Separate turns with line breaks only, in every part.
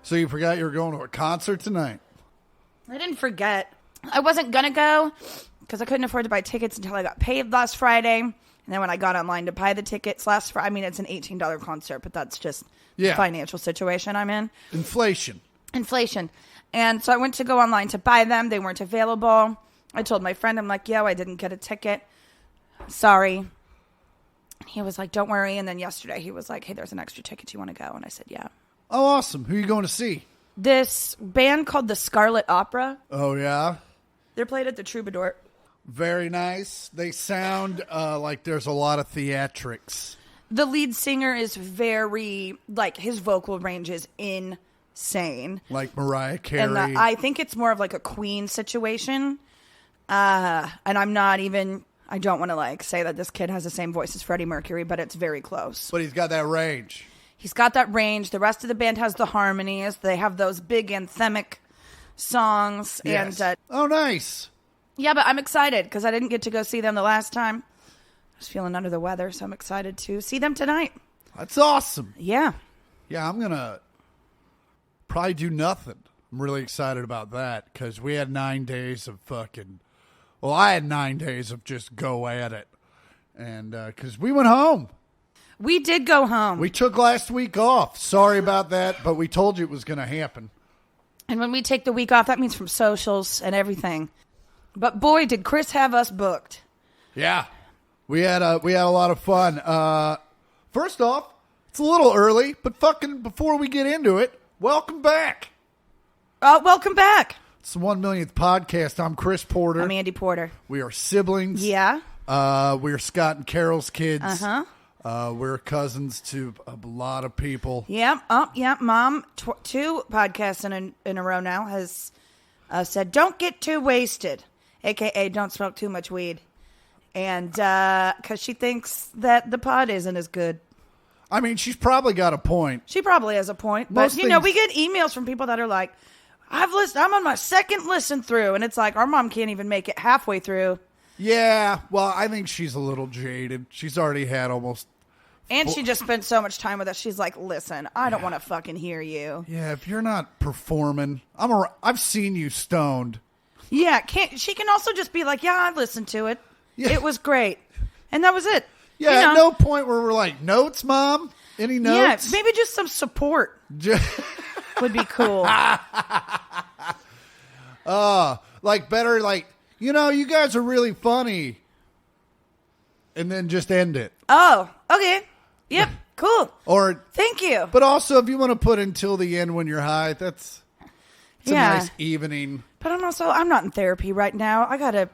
So you forgot you were going to a concert tonight?
I didn't forget. I wasn't going to go because I couldn't afford to buy tickets until I got paid last Friday. And then when I got online to buy the tickets last Friday, I mean, it's an $18 concert, but that's just the financial situation I'm in.
Inflation.
And so I went to go online to buy them. They weren't available. I told my friend, I'm like, yo, I didn't get a ticket. Sorry. He was like, don't worry. And then yesterday he was like, hey, there's an extra ticket. You want to go? And I said, yeah.
Oh, awesome. Who are you going to see?
This band called the Scarlet Opera.
Oh, yeah?
They're played at the Troubadour.
Very nice. They sound like there's a lot of theatrics.
The lead singer is very, like, his vocal range is insane.
Like Mariah Carey.
And I think it's more of like a Queen situation. And I'm not even, I don't want to, like, say that this kid has the same voice as Freddie Mercury, but it's very close.
But he's got that range.
He's got that range. The rest of the band has the harmonies. They have those big anthemic songs.
Yes.
And
oh, nice.
Yeah, but I'm excited because I didn't get to go see them the last time. I was feeling under the weather, so I'm excited to see them tonight.
That's awesome.
Yeah.
Yeah, I'm going to probably do nothing. I'm really excited about that because we had 9 days of fucking... Well, I had 9 days of just go at it. And because we went home.
We did go home.
We took last week off. Sorry about that, but we told you it was going to happen.
And when we take the week off, that means from socials and everything. But boy, did Chris have us booked.
Yeah. We had a lot of fun. First off, it's a little early, but fucking before we get into it, welcome back.
Welcome back.
It's the 1 millionth podcast. I'm Chris Porter.
I'm Andi Porter.
We are siblings.
Yeah.
We're Scott and Carol's kids.
Uh-huh.
We're cousins to a lot of people.
Yep. Oh, yeah. Mom, 2 podcasts in a row now has said, don't get too wasted, a.k.a. don't smoke too much weed. And because she thinks that the pod isn't as good.
I mean, she's probably got a point.
She probably has a point. But, we get emails from people that are like, I'm on my second listen through. And it's like, our mom can't even make it halfway through.
Yeah. Well, I think she's a little jaded. She's already had almost...
And she just spent so much time with us. She's like, listen, I don't want to fucking hear you.
Yeah, if you're not performing, I've seen you stoned.
Yeah, she can also just be like, yeah, I listened to it. Yeah. It was great. And that was it.
Yeah, at no point where we're like, notes, Mom? Any notes?
Yeah, maybe just some support would be cool.
Better, you guys are really funny. And then just end it.
Oh, okay. Yep, cool.
Or
thank you.
But also, if you want to put until the end when you're high, it's a nice evening.
But I'm not in therapy right now. I gotta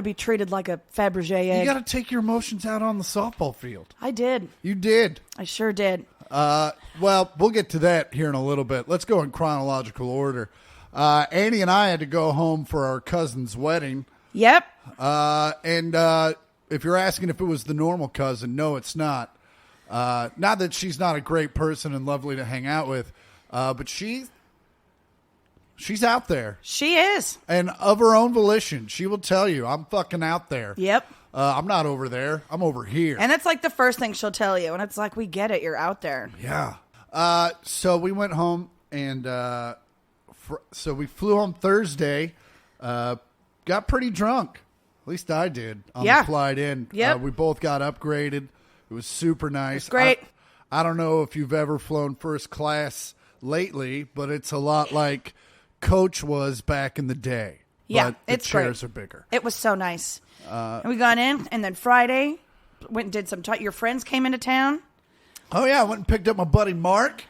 be treated like a Fabergé egg.
You gotta take your emotions out on the softball field.
I did.
You did.
I sure did.
Well, we'll get to that here in a little bit. Let's go in chronological order. Annie and I had to go home for our cousin's wedding.
Yep.
If you're asking if it was the normal cousin, no, it's not. Not that she's not a great person and lovely to hang out with, but she's out there.
She is.
And of her own volition, she will tell you, I'm fucking out there.
Yep.
I'm not over there. I'm over here.
And it's like the first thing she'll tell you. And it's like, we get it. You're out there.
Yeah. So we went home and so we flew home Thursday, got pretty drunk. At least I did on the flight in.
Yep.
We both got upgraded. It was super nice.
It's great.
I don't know if you've ever flown first class lately, but it's a lot like Coach was back in the day.
Yeah,
but the chairs are bigger.
It was so nice. And we got in, and then Friday, went and did some... your friends came into town.
Oh, yeah. I went and picked up my buddy Mark.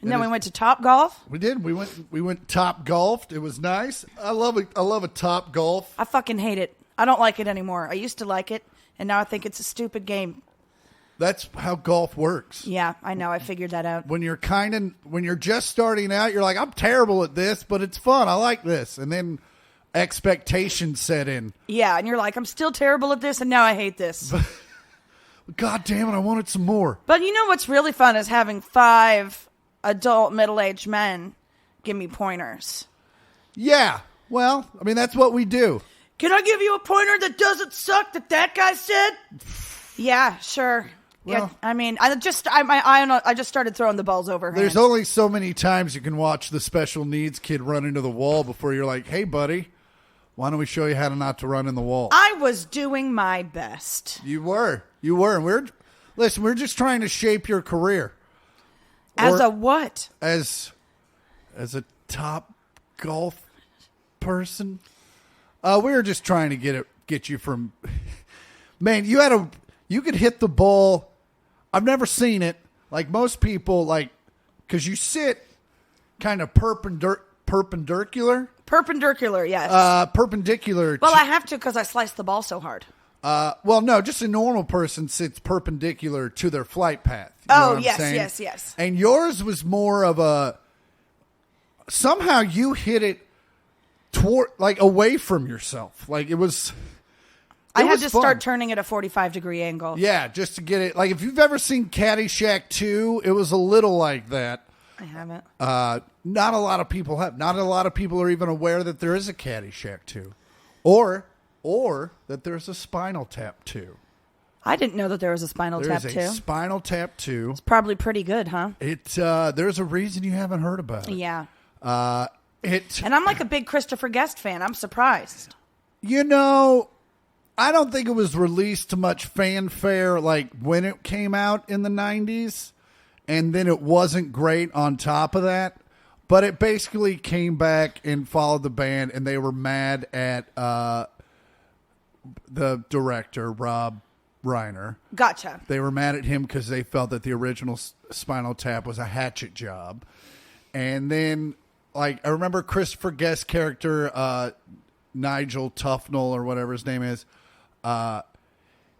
And then we went to Top Golf.
We did. We went Top Golfed. It was nice. I love a Top Golf.
I fucking hate it. I don't like it anymore. I used to like it, and now I think it's a stupid game.
That's how golf works.
Yeah, I know. I figured that out.
When you're just starting out, you're like, I'm terrible at this, but it's fun. I like this. And then expectations set in.
Yeah, and you're like, I'm still terrible at this, and now I hate this.
God damn it, I wanted some more.
But you know what's really fun is having 5 adult middle-aged men give me pointers.
Yeah. Well, I mean, that's what we do.
Can I give you a pointer that doesn't suck that guy said? Yeah, sure.
Well,
yeah, I mean, I just started throwing the balls over her.
There's only so many times you can watch the special needs kid run into the wall before you're like, hey, buddy, why don't we show you how to not to run in the wall?
I was doing my best.
You were. And we're just trying to shape your career.
As a what?
As a top golf person. We were just trying to get you from. Man, you could hit the ball. I've never seen it. Like most people, because you sit kind of perpendicular.
Perpendicular, yes.
Perpendicular.
Well, I have to because I sliced the ball so hard.
Well, no, just a normal person sits perpendicular to their flight path. You know what I'm saying?
Yes.
And yours was more of a. Somehow you hit it toward, away from yourself. Like it was.
I had to start turning at a 45-degree angle.
Yeah, just to get it. Like if you've ever seen Caddyshack 2, it was a little like that.
I haven't.
Not a lot of people have. Not a lot of people are even aware that there is a Caddyshack 2, or that there's a Spinal Tap 2.
I didn't know that there was a Spinal Tap 2.
There's a Spinal Tap 2.
It's probably pretty good, huh?
There's a reason you haven't heard about it.
Yeah.
And
I'm like a big Christopher Guest fan. I'm surprised.
You know, I don't think it was released to much fanfare like when it came out in the 90s, and then it wasn't great on top of that. But it basically came back and followed the band, and they were mad at the director, Rob Reiner.
Gotcha.
They were mad at him because they felt that the original Spinal Tap was a hatchet job. And then, I remember Christopher Guest's character, Nigel Tufnell or whatever his name is,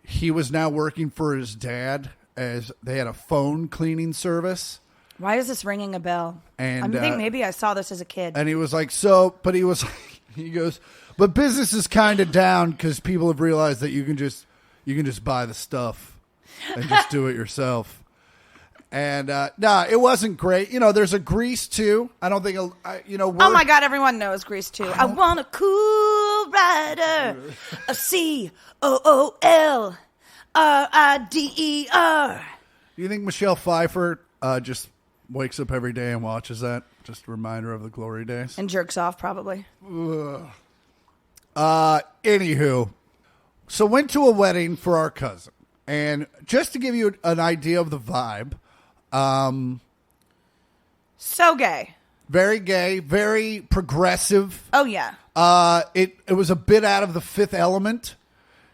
he was now working for his dad as they had a phone cleaning service.
Why is this ringing a bell?
And
I think maybe I saw this as a kid.
And he was like, he goes, but business is kind of down because people have realized that you can just buy the stuff and just do it yourself. And it wasn't great. You know, there's a Grease too. I don't think,
oh my God, everyone knows Grease too. I want a cool rider, a COOLRIDER.
Do you think Michelle Pfeiffer just wakes up every day and watches that? Just a reminder of the glory days.
And jerks off, probably.
Anywho, so went to a wedding for our cousin. And just to give you an idea of the vibe.
So gay.
Very gay, very progressive.
Oh, yeah.
It was a bit out of the Fifth Element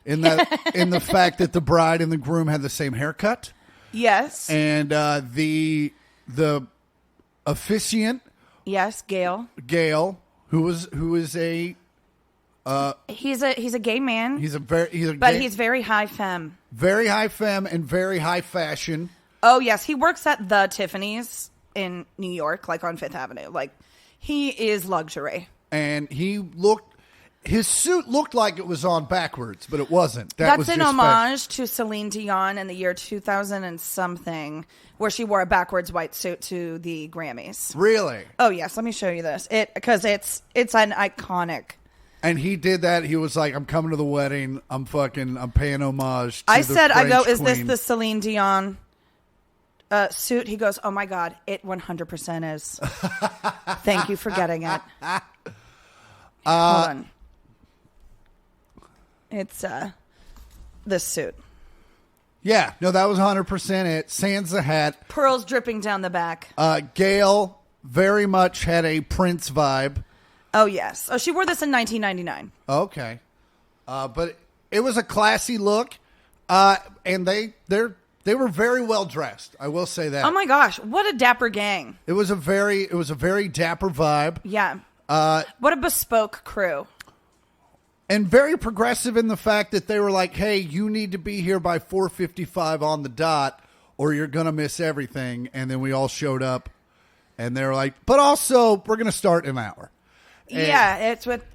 in the fact that the bride and the groom had the same haircut.
Yes.
And the officiant.
Yes, Gail,
who is a
he's a gay man.
He's
very high femme.
Very high femme and very high fashion.
Oh yes, he works at the Tiffany's in New York, like on Fifth Avenue. Like he is luxury. And
his suit looked like it was on backwards, but it wasn't.
That's an homage to Celine Dion in the year 2000 and something, where she wore a backwards white suit to the Grammys.
Really?
Oh yes, let me show you this. Because it's an iconic.
And he did that. He was like, "I'm coming to the wedding. I'm paying homage." To
I said,
French
"Is
queen.
this the Celine Dion suit?" He goes, "Oh my God, it 100% is." Thank you for getting it. Hold on. It's this suit.
Yeah, no, that was 100% it. Sans the hat.
Pearls dripping down the back.
Gail very much had a Prince vibe.
Oh, yes. Oh, she wore this in 1999.
Okay. But it was a classy look. And they were very well dressed. I will say that.
Oh my gosh, what a dapper gang.
It was a very dapper vibe.
Yeah. What a bespoke crew.
And very progressive in the fact that they were like, "Hey, you need to be here by 4:55 on the dot or you're going to miss everything." And then we all showed up and they were like, "But also, we're going to start in an hour."
Yeah, it's with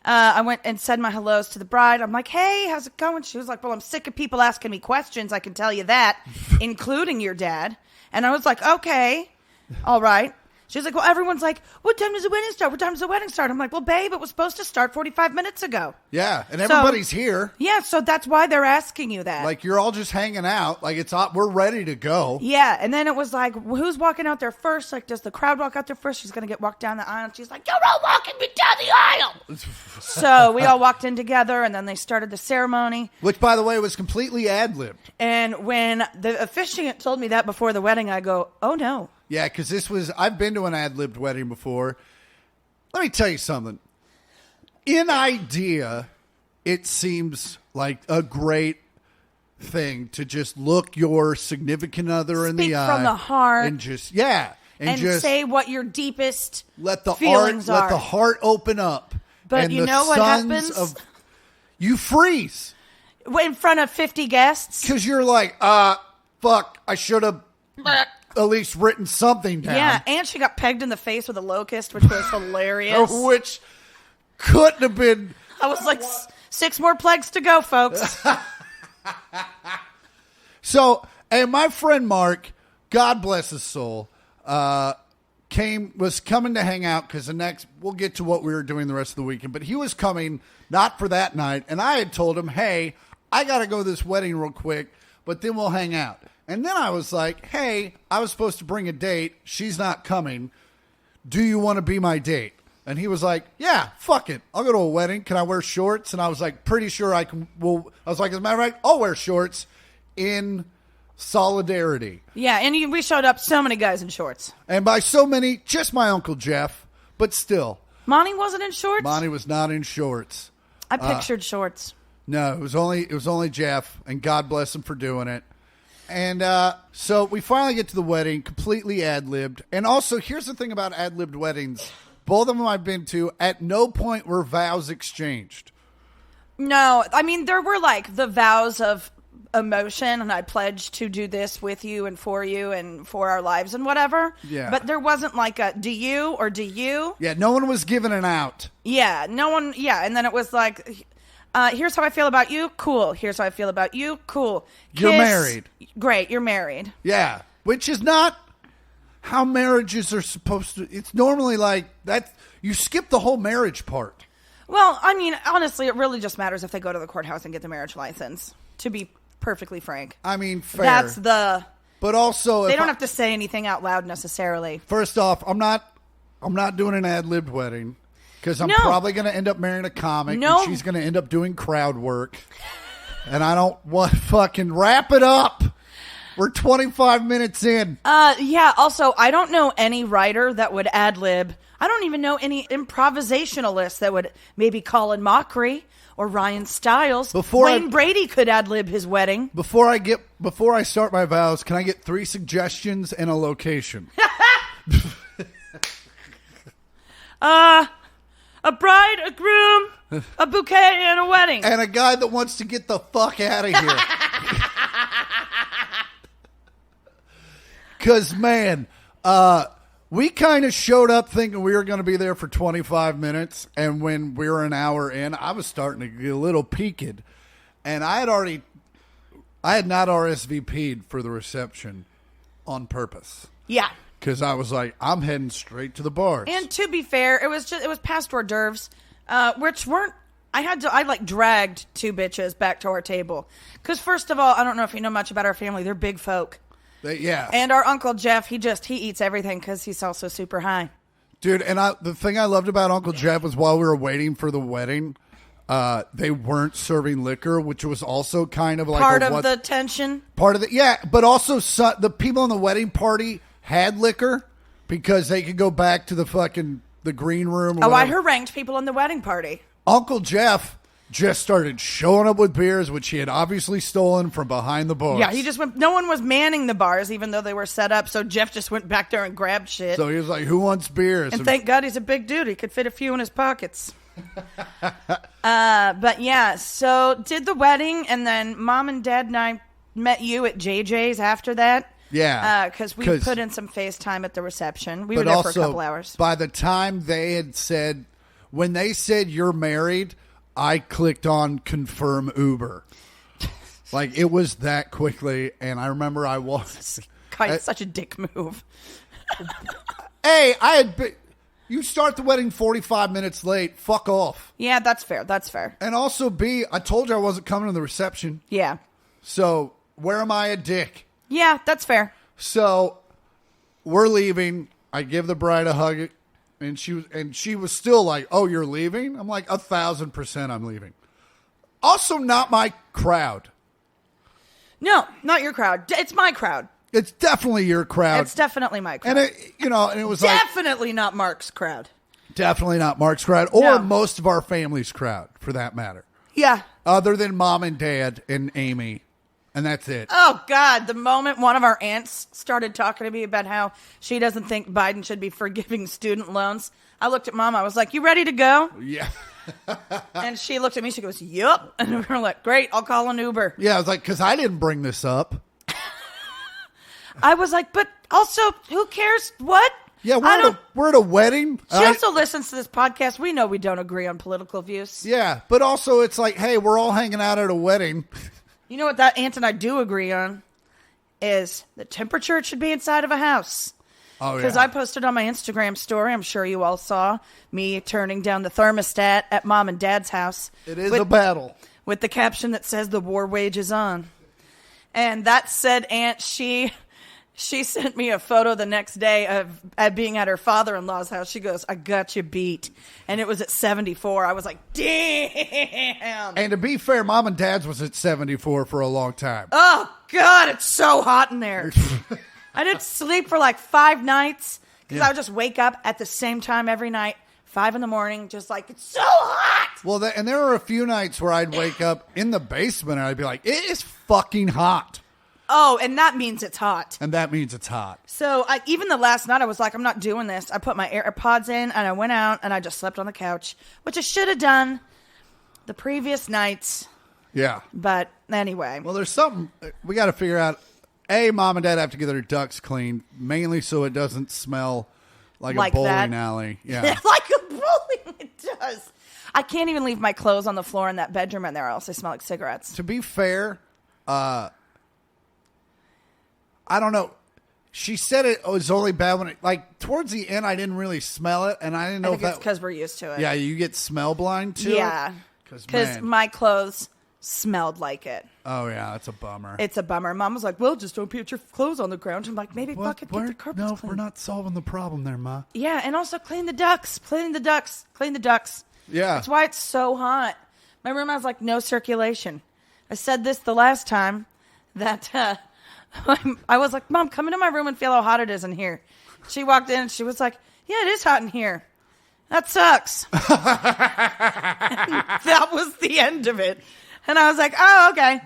I went and said my hellos to the bride. I'm like, "Hey, how's it going?" She was like, "Well, I'm sick of people asking me questions. I can tell you that, including your dad." And I was like, "Okay, all right." She's like, well, everyone's like, what time does the wedding start? What time does the wedding start? I'm like, well, babe, it was supposed to start 45 minutes ago.
Yeah, and everybody's here.
Yeah, so that's why they're asking you that.
Like, you're all just hanging out. Like, we're ready to go.
Yeah, and then it was like, who's walking out there first? Like, does the crowd walk out there first? She's going to get walked down the aisle. And she's like, you're all walking me down the aisle. So we all walked in together, and then they started the ceremony.
Which, by the way, was completely ad-libbed.
And when the officiant told me that before the wedding, I go, oh, no.
Yeah, because I've been to an ad-libbed wedding before. Let me tell you something. In idea, it seems like a great thing to just look your significant other in the eye.
Speak from the heart.
And just, yeah.
And just say what your deepest feelings are.
Let the heart open up.
But
and
you know what happens?
You freeze.
In front of 50 guests?
Because you're like, fuck, I should have at least written something down.
Yeah, and she got pegged in the face with a locust, which was hilarious.
Which couldn't have been.
I was like, 6 more plagues to go, folks.
So, and my friend Mark, God bless his soul, was coming to hang out because we'll get to what we were doing the rest of the weekend, but he was coming not for that night, and I had told him, hey, I got to go to this wedding real quick, but then we'll hang out. And then I was like, hey, I was supposed to bring a date. She's not coming. Do you want to be my date? And he was like, yeah, fuck it. I'll go to a wedding. Can I wear shorts? And I was like, pretty sure I can. Well, I was like, as a matter of fact, I'll wear shorts in solidarity.
Yeah, and we showed up so many guys in shorts.
And by so many, just my Uncle Jeff, but still.
Monty wasn't in shorts?
Monty was not in shorts.
I pictured shorts.
No, it was only Jeff, and God bless him for doing it. And so we finally get to the wedding, completely ad-libbed. And also, here's the thing about ad-libbed weddings. Both of them I've been to, at no point were vows exchanged.
No, I mean, there were like the vows of emotion, and I pledged to do this with you and for our lives and whatever.
Yeah.
But there wasn't like a do you or do you?
Yeah, no one was giving an out.
Yeah, no one, yeah. And then it was like, here's how I feel about you. Cool. Here's how I feel about you. Cool. Kiss.
You're married.
Great. You're married.
Yeah. Which is not how marriages are supposed to. It's normally like that. You skip the whole marriage part.
Well, I mean, honestly, it really just matters if they go to the courthouse and get the marriage license, to be perfectly frank.
I mean, fair. But also,
they don't have to say anything out loud necessarily.
First off, I'm not doing an ad-libbed wedding. Because I'm probably going to end up marrying a comic, and she's going to end up doing crowd work. And I don't want to fucking wrap it up. We're 25 minutes in.
Yeah, also, I don't know any writer that would ad-lib. I don't even know any improvisationalist that would, maybe Colin Mockery or Ryan Stiles. Wayne Brady could ad-lib his wedding.
Before I start my vows, can I get 3 suggestions and a location?
A bride, a groom, a bouquet, and a wedding.
And a guy that wants to get the fuck out of here. Because, man, we kind of showed up thinking we were going to be there for 25 minutes. And when we were an hour in, I was starting to get a little peaked. And I had not RSVP'd for the reception on purpose.
Yeah.
Because I was like, I'm heading straight to the bars.
And to be fair, it was past hors d'oeuvres, which weren't. I dragged 2 bitches back to our table. Because first of all, I don't know if you know much about our family. They're big folk.
Yeah.
And our Uncle Jeff, he eats everything because he's also super high.
Dude, and the thing I loved about Uncle Jeff was while we were waiting for the wedding, they weren't serving liquor, which was also kind of like
part of the tension.
Part of it, yeah. But also, the people in the wedding party had liquor because they could go back to the green room.
Oh, I harangued people in the wedding party.
Uncle Jeff just started showing up with beers, which he had obviously stolen from behind the bars.
Yeah, he just went. No one was manning the bars, even though they were set up. So Jeff just went back there and grabbed shit.
So he was like, "Who wants beers?"
And thank God he's a big dude; he could fit a few in his pockets. But yeah, so did the wedding, and then Mom and Dad and I met you at JJ's after that.
Yeah.
Because we put in some FaceTime at the reception. We were there for a couple hours.
By the time they had said, when they said you're married, I clicked on confirm Uber. Like, it was that quickly. And I remember I was.
God, it's such a dick move.
A, you start the wedding 45 minutes late. Fuck off.
Yeah, that's fair. That's fair.
And also, B, I told you I wasn't coming to the reception.
Yeah.
So where am I a dick?
Yeah, that's fair.
So we're leaving. I give the bride a hug, and she was still like, "Oh, you're leaving?" I'm like, 1,000% I'm leaving. Also, not my crowd.
No, not your crowd. It's my crowd.
It's definitely your crowd.
It's definitely my crowd.
And it was
definitely not Mark's crowd.
Definitely not Mark's crowd, or
No.
most of our family's crowd, for that matter.
Yeah.
Other than mom and dad and Amy, and that's it.
Oh, God. The moment one of our aunts started talking to me about how she doesn't think Biden should be forgiving student loans, I looked at Mom. I was like, you ready to go?
Yeah.
And she looked at me. She goes, yup. And we were like, great. I'll call an Uber.
Yeah, I was like, because I didn't bring this up.
I was like, but also, who cares? What?
Yeah, we're at a wedding.
She also listens to this podcast. We know we don't agree on political views.
Yeah, but also it's like, hey, we're all hanging out at a wedding.
You know what that aunt and I do agree on? Is the temperature should be inside of a house.
Oh, yeah.
Because I posted on my Instagram story, I'm sure you all saw, me turning down the thermostat at Mom and Dad's house.
It is a battle.
With the caption that says, the war wages on. And that said aunt, she sent me a photo the next day of being at her father-in-law's house. She goes, I got you beat. And it was at 74. I was like, damn.
And to be fair, Mom and Dad's was at 74 for a long time.
Oh, God, it's so hot in there. I didn't sleep for like 5 nights because I would just wake up at the same time every night, 5 a.m, just like, it's so hot.
Well, and there were a few nights where I'd wake up in the basement and I'd be like, it is fucking hot.
Oh, and that means it's hot.
And that means it's hot.
So even the last night, I was like, I'm not doing this. I put my AirPods in and I went out and I just slept on the couch, which I should have done the previous nights.
Yeah.
But anyway.
Well, there's something we got to figure out. A, Mom and Dad have to get their ducts cleaned, mainly so it doesn't smell like a bowling alley. Yeah.
Like a bowling, it does. I can't even leave my clothes on the floor in that bedroom in there, or else they smell like cigarettes.
To be fair, I don't know. She said it was only bad when like towards the end, I didn't really smell it, and I didn't know
I think it's because we're used to it.
Yeah, you get smell blind too.
Yeah, because my clothes smelled like it.
Oh yeah, that's a bummer.
It's a bummer. Mom was like, "Well, just don't put your clothes on the ground." I'm like, "Maybe get the carpets
No,
clean."
we're not solving the problem there, Ma.
Yeah, and also clean the ducts. Clean the ducts.
Yeah,
that's why it's so hot. My room has like no circulation. I said this the last time that I was like, Mom, come into my room and feel how hot it is in here. She walked in and she was like, yeah, it is hot in here. That sucks. That was the end of it. And I was like, oh, okay.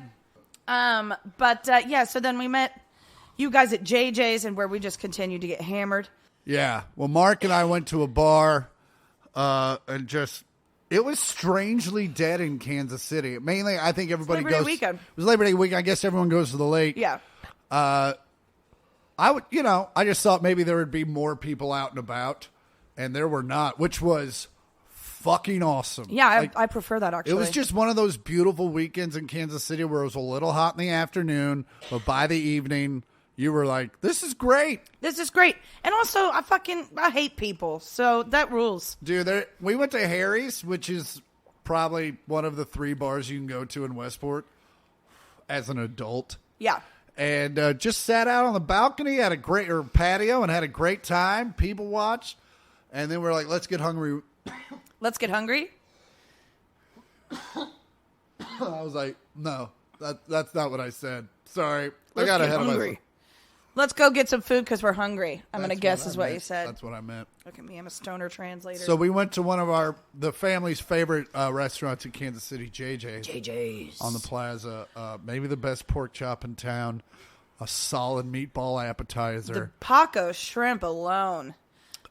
Yeah, so then we met you guys at JJ's and where we just continued to get hammered.
Yeah. Well, Mark and I went to a bar and just, it was strangely dead in Kansas City. Mainly, I think everybody
Labor Day
goes.
weekend.
It was Labor Day weekend. I guess everyone goes to the lake.
Yeah.
I just thought maybe there would be more people out and about, and there were not, which was fucking awesome.
Yeah, I prefer that, actually.
It was just one of those beautiful weekends in Kansas City where it was a little hot in the afternoon, but by the evening, you were like, this is great.
This is great. And also, I hate people, so that rules.
Dude, we went to Harry's, which is probably one of the 3 bars you can go to in Westport as an adult.
Yeah.
And just sat out on the balcony, had a great patio, and had a great time. People watched, and then we're like, "Let's get hungry."
Let's get hungry.
I was like, "No, that's not what I said. Sorry, I got ahead of myself."
Let's go get some food because we're hungry. I'm going to guess is what you said.
That's what I meant.
Look at me, I'm a stoner translator.
So we went to one of the family's favorite restaurants in Kansas City, JJ's.
JJ's.
On the plaza. Maybe the best pork chop in town. A solid meatball appetizer.
The Paco shrimp alone.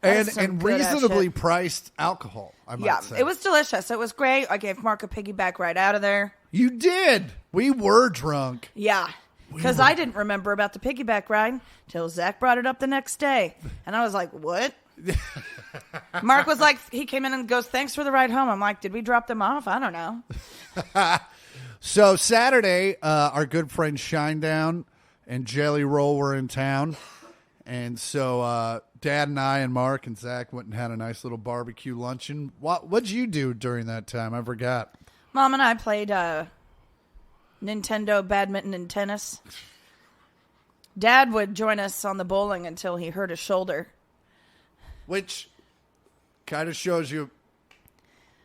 And reasonably priced alcohol, I might say.
It was delicious. It was great. I gave Mark a piggyback right out of there.
You did. We were drunk.
Yeah. Because I didn't remember about the piggyback ride till Zach brought it up the next day. And I was like, what? Mark was like, he came in and goes, thanks for the ride home. I'm like, did we drop them off? I don't know.
So Saturday, our good friend Shinedown and Jelly Roll were in town. And so Dad and I and Mark and Zach went and had a nice little barbecue luncheon. What'd you do during that time? I forgot.
Mom and I played Nintendo badminton and tennis. Dad would join us on the bowling until he hurt his shoulder.
Which kind of shows you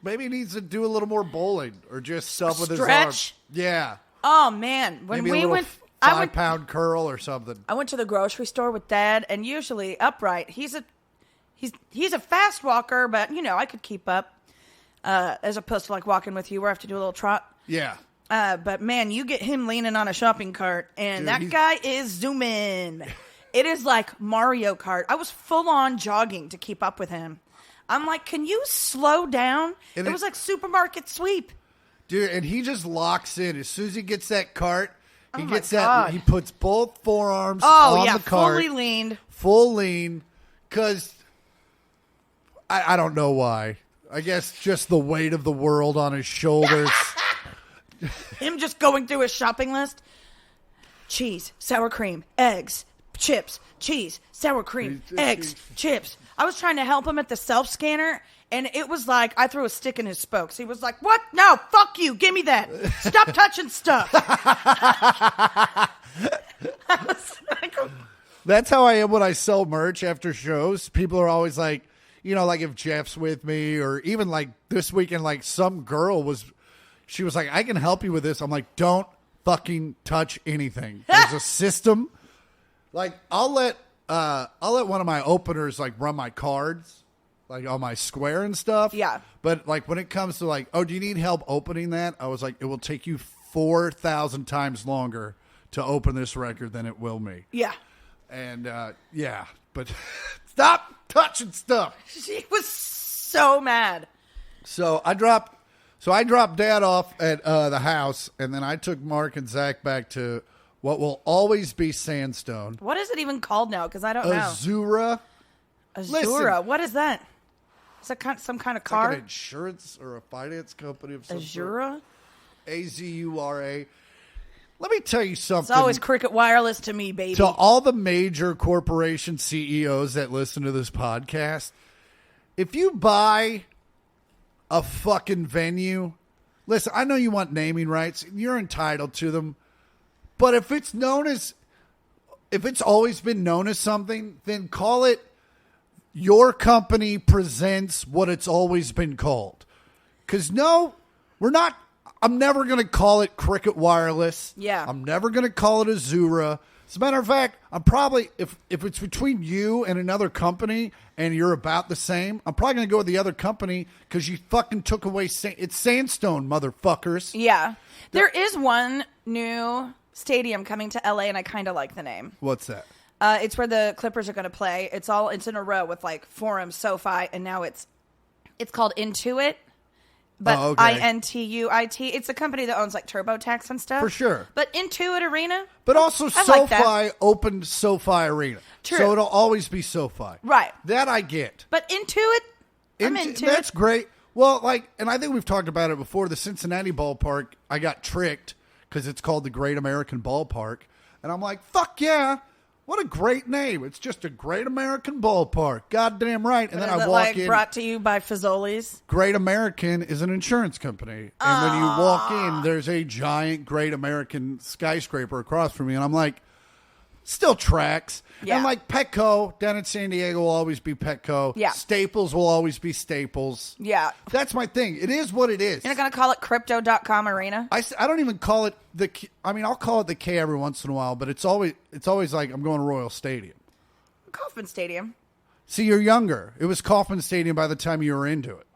maybe he needs to do a little more bowling or just stuff with his arm. Yeah.
Oh, man. When
maybe
we went...
5-pound curl or something.
I went to the grocery store with Dad, and usually upright. He's a fast walker, but, you know, I could keep up. As opposed to, like, walking with you where I have to do a little trot.
Yeah.
But, man, you get him leaning on a shopping cart, and that guy is zooming. It is like Mario Kart. I was full-on jogging to keep up with him. I'm like, can you slow down?
And
it was like supermarket sweep.
Dude, and he just locks in. As soon as he gets that cart, he gets
God.
that. He puts both forearms on the cart.
Fully leaned.
Full lean. Because I don't know why. I guess just the weight of the world on his shoulders.
Him just going through his shopping list. Cheese, sour cream, eggs, chips, cheese, sour cream, eggs, chips. I was trying to help him at the self-scanner, and it was like I threw a stick in his spokes. He was like, what? No, fuck you. Give me that. Stop touching stuff. I was like,
That's how I am when I sell merch after shows. People are always like, you know, like if Jeff's with me or even like this weekend, like some girl she was like, I can help you with this. I'm like, don't fucking touch anything. There's a system. Like I'll let one of my openers like run my cards, like on my Square and stuff.
Yeah.
But like when it comes to like, oh, do you need help opening that? I was like, it will take you 4,000 times longer to open this record than it will me.
yeah.
And yeah, but stop touching stuff.
She was so mad.
So I dropped Dad off at the house, and then I took Mark and Zach back to what will always be Sandstone.
What is it even called now? Because I don't know.
Azura.
Azura. What is that? Is that some kind of car?
Like an insurance or a finance company of some
Azura?
sort. Azura. Let me tell you something.
It's always Cricket Wireless to me, baby.
To all the major corporation CEOs that listen to this podcast, if you buy a fucking venue, listen, I know you want naming rights. You're entitled to them. But if it's always been known as something, then call it Your Company Presents What It's Always Been Called. Because no, I'm never going to call it Cricket Wireless.
Yeah.
I'm never going to call it Azura. As a matter of fact, I'm probably, if it's between you and another company and you're about the same, I'm probably going to go with the other company because you fucking took away, it's Sandstone, motherfuckers.
Yeah. There is one new stadium coming to LA, and I kind of like the name.
What's that?
It's where the Clippers are going to play. It's in a row with like Forum, SoFi, and now it's called Intuit. But Intuit. It's a company that owns like TurboTax and stuff.
For sure.
But Intuit Arena.
But also SoFi opened SoFi Arena.
True.
So it'll always be SoFi.
Right.
That I get.
But Intuit, I'm into it.
That's great. Well, and I think we've talked about it before, the Cincinnati ballpark, I got tricked because it's called the Great American Ballpark. And I'm like, fuck yeah. What a great name. It's just a great American ballpark. Goddamn right. And then I walk in.
Brought to you by Fazoli's.
Great American is an insurance company. And when you walk in, there's a giant Great American skyscraper across from me. And I'm like, still tracks.
Yeah.
And like Petco down in San Diego will always be Petco.
Yeah.
Staples will always be Staples.
Yeah.
That's my thing. It is what it is.
You're not going to call it Crypto.com Arena?
I don't even call it I'll call it the K every once in a while, but it's always like I'm going to Royal Stadium.
Kauffman Stadium.
See, you're younger. It was Kauffman Stadium by the time you were into it.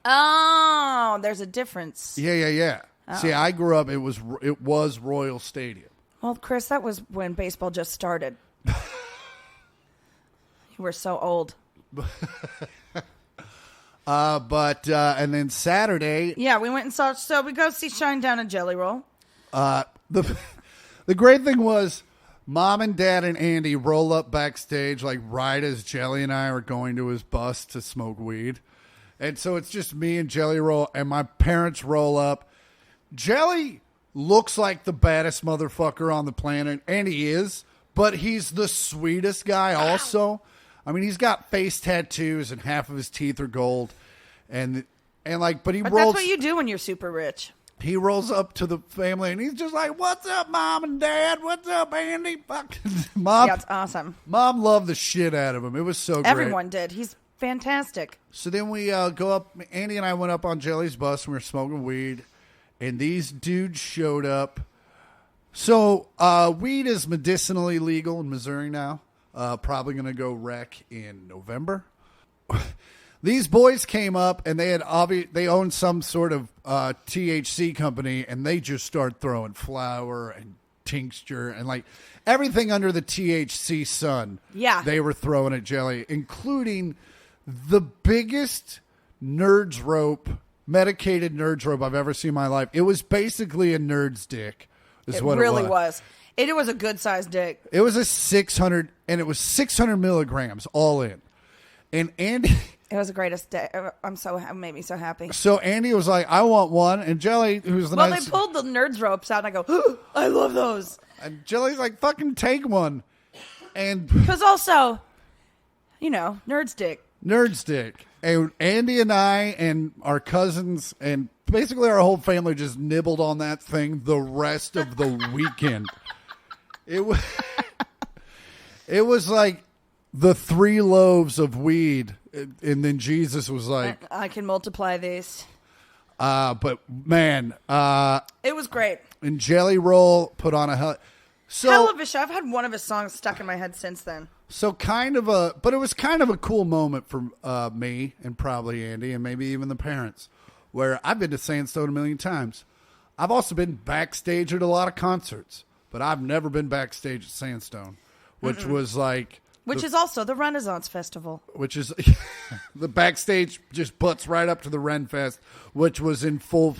Oh, there's a difference.
Yeah. Oh. See, I grew up, it was Royal Stadium.
Well, Chris, that was when baseball just started. You were so old.
And then Saturday.
Yeah, we went and saw. So we go see Shinedown and Jelly Roll.
The great thing was, Mom and Dad and Andy roll up backstage like right as Jelly and I are going to his bus to smoke weed, and so it's just me and Jelly Roll, and my parents roll up. Jelly looks like the baddest motherfucker on the planet, and he is, but he's the sweetest guy also. I mean, he's got face tattoos and half of his teeth are gold. And like, but
That's what you do when you're super rich.
He rolls up to the family and he's just like, "What's up, Mom and Dad? What's up, Andy?" Mom.
Yeah, it's awesome.
Mom loved the shit out of him. It was so great.
Everyone did. He's fantastic.
So then we go up. Andy and I went up on Jelly's bus and we were smoking weed. And these dudes showed up. So weed is medicinally legal in Missouri now. Probably going to go rec in November. These boys came up and they owned some sort of THC company, and they just started throwing flour and tincture and like everything under the THC sun.
Yeah.
They were throwing at Jelly, including the biggest medicated nerd's rope I've ever seen in my life. It was basically a nerd's dick. It
really was. It was a good sized dick.
It was a 600, and it was 600 milligrams all in. And Andy...
It was the greatest day. It made me so happy.
So Andy was like, "I want one." And Jelly, who's the
they pulled the nerds ropes out, and I go, "Oh, I love those."
And Jelly's like, "Fucking take one." And
because also, nerds dick.
Nerd's dick. And Andy and I and our cousins and basically our whole family just nibbled on that thing the rest of the weekend. It was like the 3 loaves of weed, and then Jesus was like,
I can multiply these.
But man,
it was great.
And Jelly Roll put on a hell
of a show. I've had one of his songs stuck in my head since then.
So but it was kind of a cool moment for me and probably Andy and maybe even the parents, where I've been to Sandstone a million times. I've also been backstage at a lot of concerts, but I've never been backstage at Sandstone, which was like...
Which is also the Renaissance Festival.
Which is... the backstage just butts right up to the Ren Fest, which was in full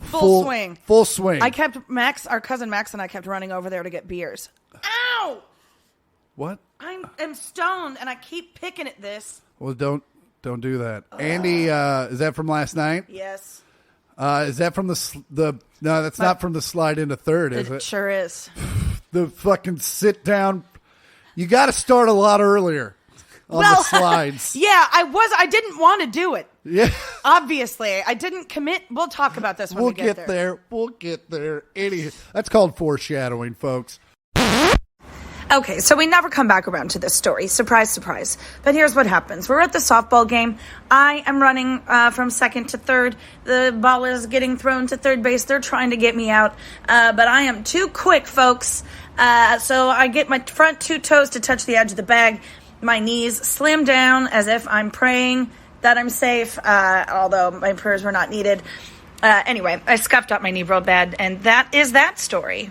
swing. Full swing.
I kept our cousin Max and I kept running over there to get beers. Ow!
What?
I am stoned and I keep picking at this.
Well, don't do that. Andy, is that from last night?
Yes.
Is that from the no, that's not from the slide into third, is it?
It sure is.
The fucking sit down. You got to start a lot earlier on the slides.
Yeah, I didn't want to do it.
Yeah.
Obviously, I didn't commit. We'll talk about this when we get there.
We'll get there. That's called foreshadowing, folks.
Okay, so we never come back around to this story. Surprise, surprise. But here's what happens. We're at the softball game. I am running from second to third. The ball is getting thrown to third base. They're trying to get me out. But I am too quick, folks. So I get my front 2 toes to touch the edge of the bag. My knees slam down as if I'm praying that I'm safe, although my prayers were not needed. Anyway, I scuffed up my knee real bad, and that is that story.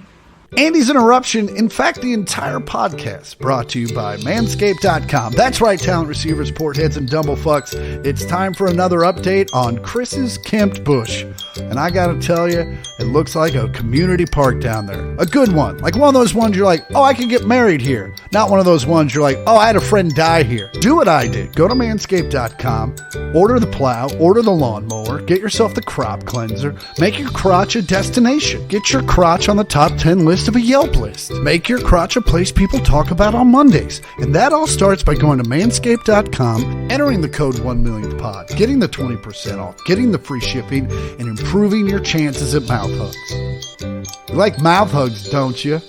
Andy's Interruption, in fact, the entire podcast, brought to you by Manscaped.com. That's right, talent receivers, portheads, and dumblefucks. It's time for another update on Chris's Kempt Bush. And I gotta tell you, it looks like a community park down there. A good one. Like one of those ones you're like, oh, I can get married here. Not one of those ones you're like, oh, I had a friend die here. Do what I did. Go to Manscaped.com, order the plow, order the lawnmower, get yourself the crop cleanser, make your crotch a destination. Get your crotch on the top 10 list of a Yelp list. Make your crotch a place people talk about on Mondays. And that all starts by going to Manscaped.com, entering the code 1millionthpod, getting the 20% off, getting the free shipping, and improving your chances at mouth hugs. You like mouth hugs, don't you?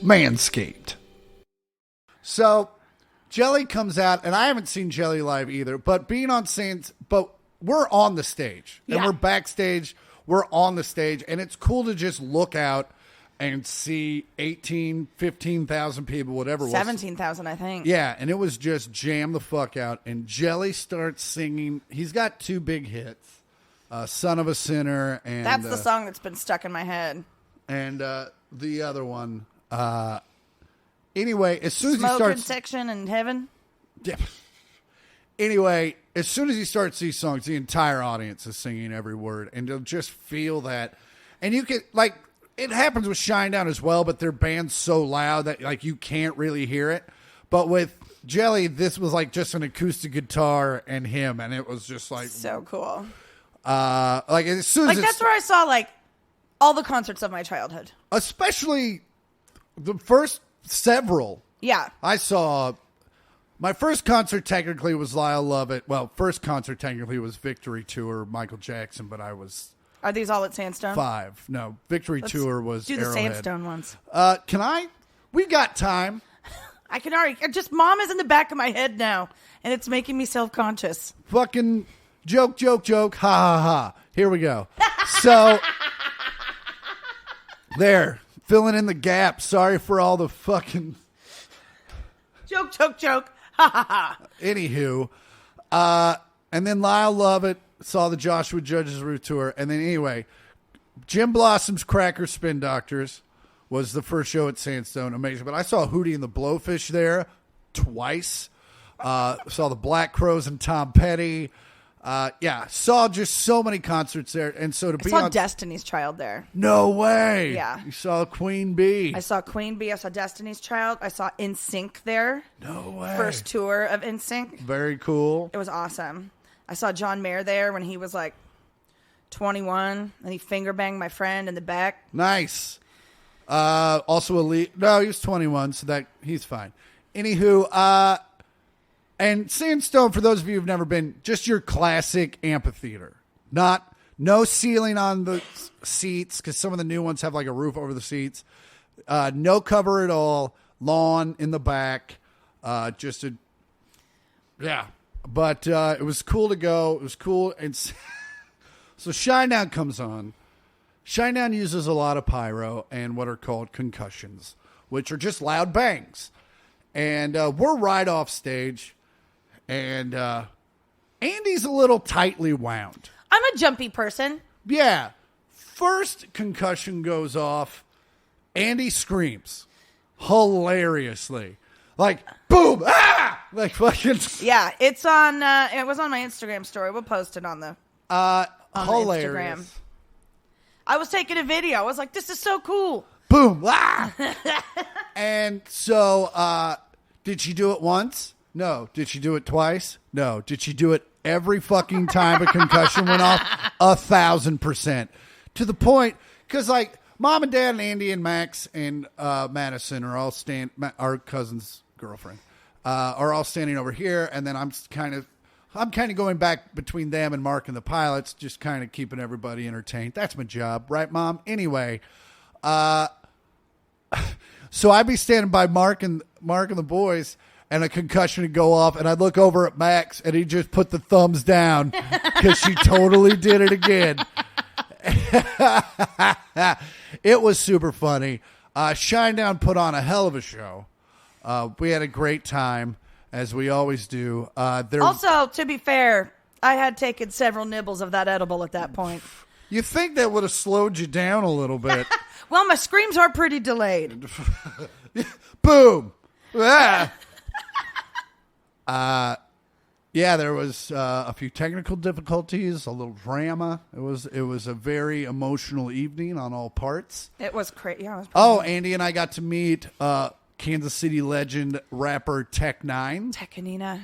Manscaped. So, Jelly comes out, and I haven't seen Jelly live either, but being on scenes, but we're on the stage. And we're backstage, we're on the stage, and it's cool to just look out and see 15,000 people, whatever it was.
17,000, I think.
Yeah, and it was just jam the fuck out. And Jelly starts singing. He's got 2 big hits, Son of a Sinner. And
that's the song that's been stuck in my head.
And the other one. Anyway, as soon as he starts...
Smoking Section in Heaven?
Yeah. Anyway, as soon as he starts these songs, the entire audience is singing every word. And you'll just feel that. And you can, like... It happens with Shinedown as well, but their band's so loud that like you can't really hear it. But with Jelly, this was like just an acoustic guitar and him, and it was just like
so cool.
Like as soon as
that's where I saw like all the concerts of my childhood,
especially the first several.
Yeah,
I saw My first concert technically was Lyle Lovett. Well, first concert technically was Victory Tour, Michael Jackson, but I was
Are these all at Sandstone?
5. No, Victory Tour was
do the
Arrowhead.
Sandstone ones.
Can I? We got time.
I can already. Just Mom is in the back of my head now, and it's making me self-conscious.
Fucking joke, joke, joke. Ha, ha, ha. Here we go. So, there. Filling in the gap. Sorry for all the fucking...
Joke, joke, joke. Ha, ha, ha.
Anywho. And then Lyle Lovett saw the Joshua Judge's Root Tour. And then anyway, Jim Blossom's Cracker Spin Doctors was the first show at Sandstone. Amazing. But I saw Hootie and the Blowfish there twice. Saw the Black Crowes and Tom Petty. Saw just so many concerts there. And so to be
I saw
on
Destiny's Child there.
No way.
Yeah.
You saw Queen Bee.
I saw Queen Bee. I saw Destiny's Child. I saw NSYNC there.
No way.
First tour of NSYNC.
Very cool.
It was awesome. I saw John Mayer there when he was like 21, and he finger banged my friend in the back.
Nice. Also elite. No, he was 21, so that he's fine. Anywho, and Sandstone, for those of you who've never been, just your classic amphitheater. No ceiling on the seats, because some of the new ones have like a roof over the seats. No cover at all. Lawn in the back. But it was cool to go. It was cool. And so Shinedown comes on. Shinedown uses a lot of pyro and what are called concussions, which are just loud bangs. And we're right off stage. And Andy's a little tightly wound.
I'm a jumpy person.
Yeah. First concussion goes off. Andy screams hilariously. Like, boom! Ah! Like fucking...
Yeah, it's on... it was on my Instagram story. We'll post it on the...
hilarious.
Instagram. I was taking a video. I was like, this is so cool.
Boom! Ah! And so, did she do it once? No. Did she do it twice? No. Did she do it every fucking time a concussion went off? 1,000%. To the point, because like, Mom and Dad and Andy and Max and Madison are all our cousin's girlfriend, are all standing over here, and then I'm kind of going back between them and Mark and the pilots, just kind of keeping everybody entertained. That's my job, right, Mom? Anyway, so I'd be standing by Mark and the boys, and a concussion would go off, and I'd look over at Max, and he'd just put the thumbs down because she totally did it again. It was super funny. Shinedown put on a hell of a show. We had a great time, as we always do.
Also, to be fair, I had taken several nibbles of that edible at that point.
You think that would have slowed you down a little bit.
Well, my screams are pretty delayed.
Boom! Ah. Yeah, there was a few technical difficulties, a little drama. It was a very emotional evening on all parts.
It was crazy. Yeah,
Andy and I got to meet Kansas City legend rapper Tech9.
Technina.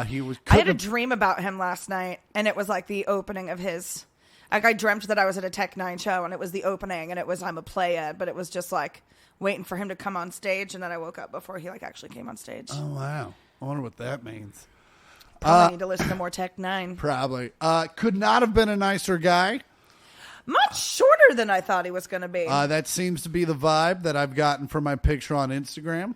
He was.
I had a dream about him last night, and it was like the opening of his. Like I dreamt that I was at a Tech9 show, and it was the opening, and it was I'm a play-ed, but it was just like waiting for him to come on stage, and then I woke up before he like actually came on stage.
Oh wow! I wonder what that means.
Probably need to listen to more Tech9.
Probably. Could not have been a nicer guy.
Much shorter than I thought he was going to be.
That seems to be the vibe that I've gotten from my picture on Instagram.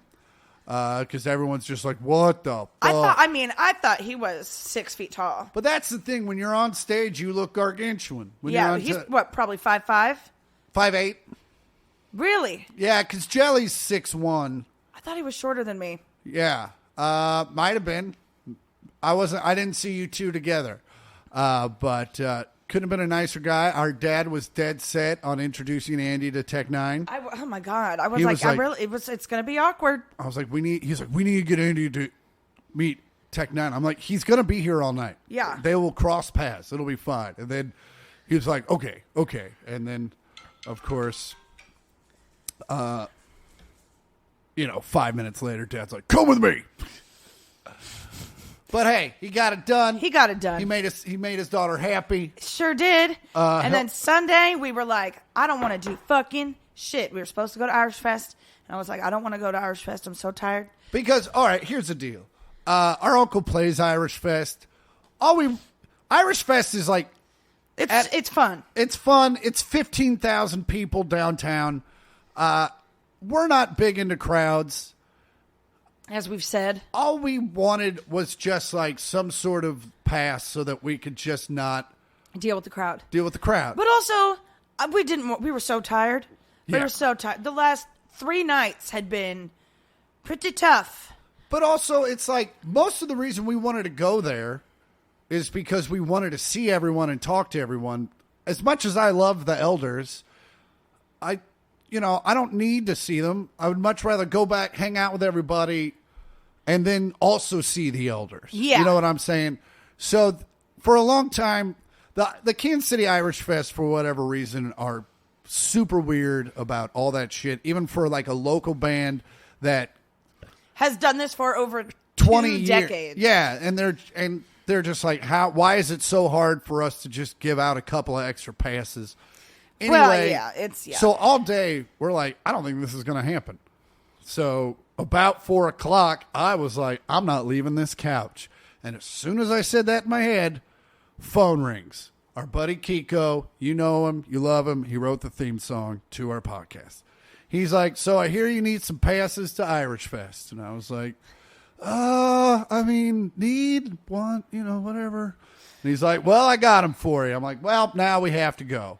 Because everyone's just like, what the fuck?
I thought he was 6 feet tall.
But that's the thing. When you're on stage, you look gargantuan.
He's probably 5'5"?
5'8".
Really?
Yeah, because Jelly's 6'1".
I thought he was shorter than me.
Yeah. Might have been. I didn't see you two together. But couldn't have been a nicer guy. Our dad was dead set on introducing Andy to Tech9.
Oh my God. I was like, it's going to be awkward.
I was like, we need to get Andy to meet Tech9. I'm like, he's going to be here all night.
Yeah.
They will cross paths. It'll be fine. And then he was like, okay. And then, of course, 5 minutes later, Dad's like, come with me. But hey, he got it done. He made his daughter happy.
Sure did. And then Sunday, we were like, I don't want to do fucking shit. We were supposed to go to Irish Fest. And I was like, I don't want to go to Irish Fest. I'm so tired.
Because, all right, here's the deal. our uncle plays Irish Fest. Irish Fest is like
it's fun.
It's fun. It's 15,000 people downtown. We're not big into crowds.
As we've said.
All we wanted was just like some sort of pass so that we could just not
deal with the crowd.
But
also, we were so tired. We
Yeah.
were so tired. The last 3 nights had been pretty tough.
But also, it's like most of the reason we wanted to go there is because we wanted to see everyone and talk to everyone. As much as I love the elders, I don't need to see them. I would much rather go back, hang out with everybody, and then also see the elders.
Yeah.
You know what I'm saying? So for a long time, the Kansas City Irish Fest, for whatever reason, are super weird about all that shit. Even for like a local band that
has done this for over
20
2 decades.
Yeah, and they're just like, why is it so hard for us to just give out a couple of extra passes? Anyway, so all day we're like, I don't think this is going to happen. So about 4 o'clock, I was like, I'm not leaving this couch. And as soon as I said that in my head, phone rings. Our buddy Kiko, you know him, you love him. He wrote the theme song to our podcast. He's like, so I hear you need some passes to Irish Fest. And I was like, need, want, whatever. And he's like, well, I got them for you. I'm like, well, now we have to go.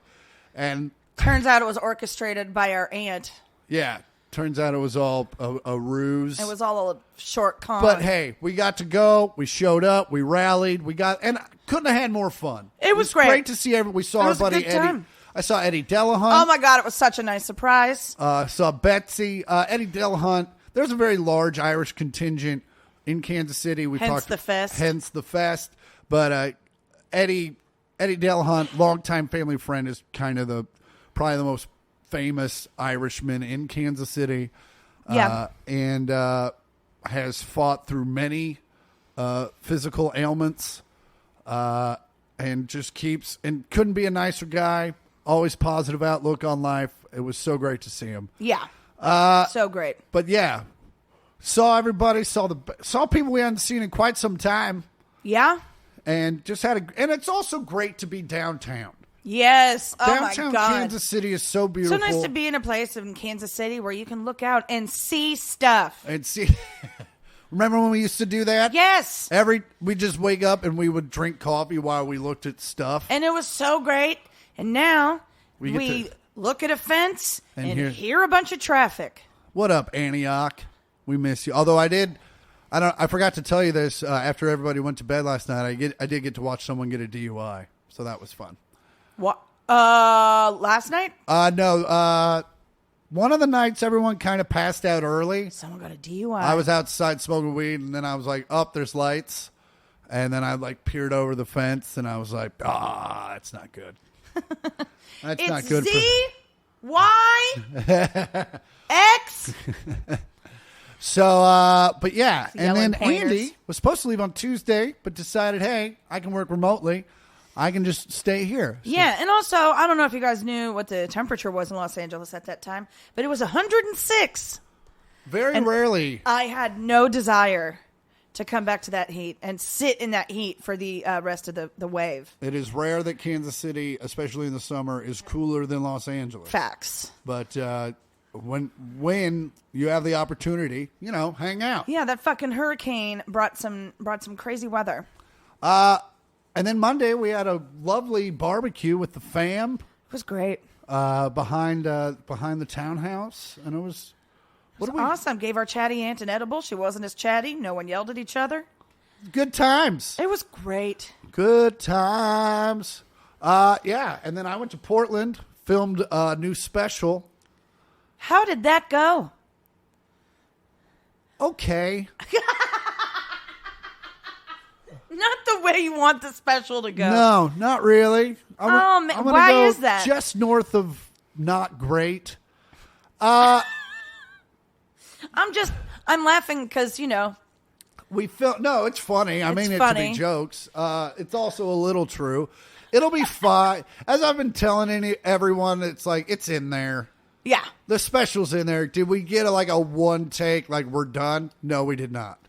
And
turns out it was orchestrated by our aunt.
Yeah, turns out it was all a ruse.
It was all a short con.
But hey, we got to go. We showed up. We rallied. And couldn't have had more fun.
It was great.
Great to see everyone. We saw our buddy Eddie. I saw Eddie Delahunt.
Oh my God, it was such a nice surprise.
Saw Betsy. Eddie Delahunt. There's a very large Irish contingent in Kansas City.
Hence the fest.
But Eddie Delahunt, longtime family friend, is kind of probably the most famous Irishman in Kansas City.
Yeah.
And has fought through many physical ailments and just and couldn't be a nicer guy. Always positive outlook on life. It was so great to see him.
Yeah. So great.
But yeah, saw everybody, saw people we hadn't seen in quite some time.
Yeah.
And just and it's also great to be downtown.
Yes. Oh
downtown
my God.
Kansas City is so beautiful.
So nice to be in a place in Kansas City where you can look out and see stuff.
And see. Remember when we used to do that?
Yes.
We just wake up and we would drink coffee while we looked at stuff.
And it was so great. And now we look at a fence and hear a bunch of traffic.
What up, Antioch? We miss you. Although I forgot to tell you this. After everybody went to bed last night, I did get to watch someone get a DUI, so that was fun.
What? Last night?
No. One of the nights, everyone kind of passed out early.
Someone got a DUI.
I was outside smoking weed, and then I was like, "Oh, there's lights," and then I peered over the fence, and I was like, that's not good. That's
it's
not good.
Z Y X.
So, but yeah, and then
pointers.
Andy was supposed to leave on Tuesday, but decided, hey, I can work remotely. I can just stay here. So.
Yeah, and also, I don't know if you guys knew what the temperature was in Los Angeles at that time, but it was 106.
Very rarely.
I had no desire to come back to that heat and sit in that heat for the rest of the wave.
It is rare that Kansas City, especially in the summer, is cooler than Los Angeles.
Facts.
But when you have the opportunity, hang out.
Yeah, that fucking hurricane brought some crazy weather.
And then Monday we had a lovely barbecue with the fam.
It was great.
Behind the townhouse, and it was
awesome. Gave our chatty aunt an edible. She wasn't as chatty. No one yelled at each other.
Good times.
It was great.
Good times. Yeah, and then I went to Portland, filmed a new special.
How did that go?
Okay.
Not the way you want the special to go.
No, not really.
Man, why is that?
Just north of not great. I'm
laughing because,
we filmed. No, it's funny. I mean it to be jokes. It's also a little true. It'll be fine. As I've been telling everyone, it's like, it's in there.
Yeah.
The special's in there. Did we get a one take, like we're done? No, we did not.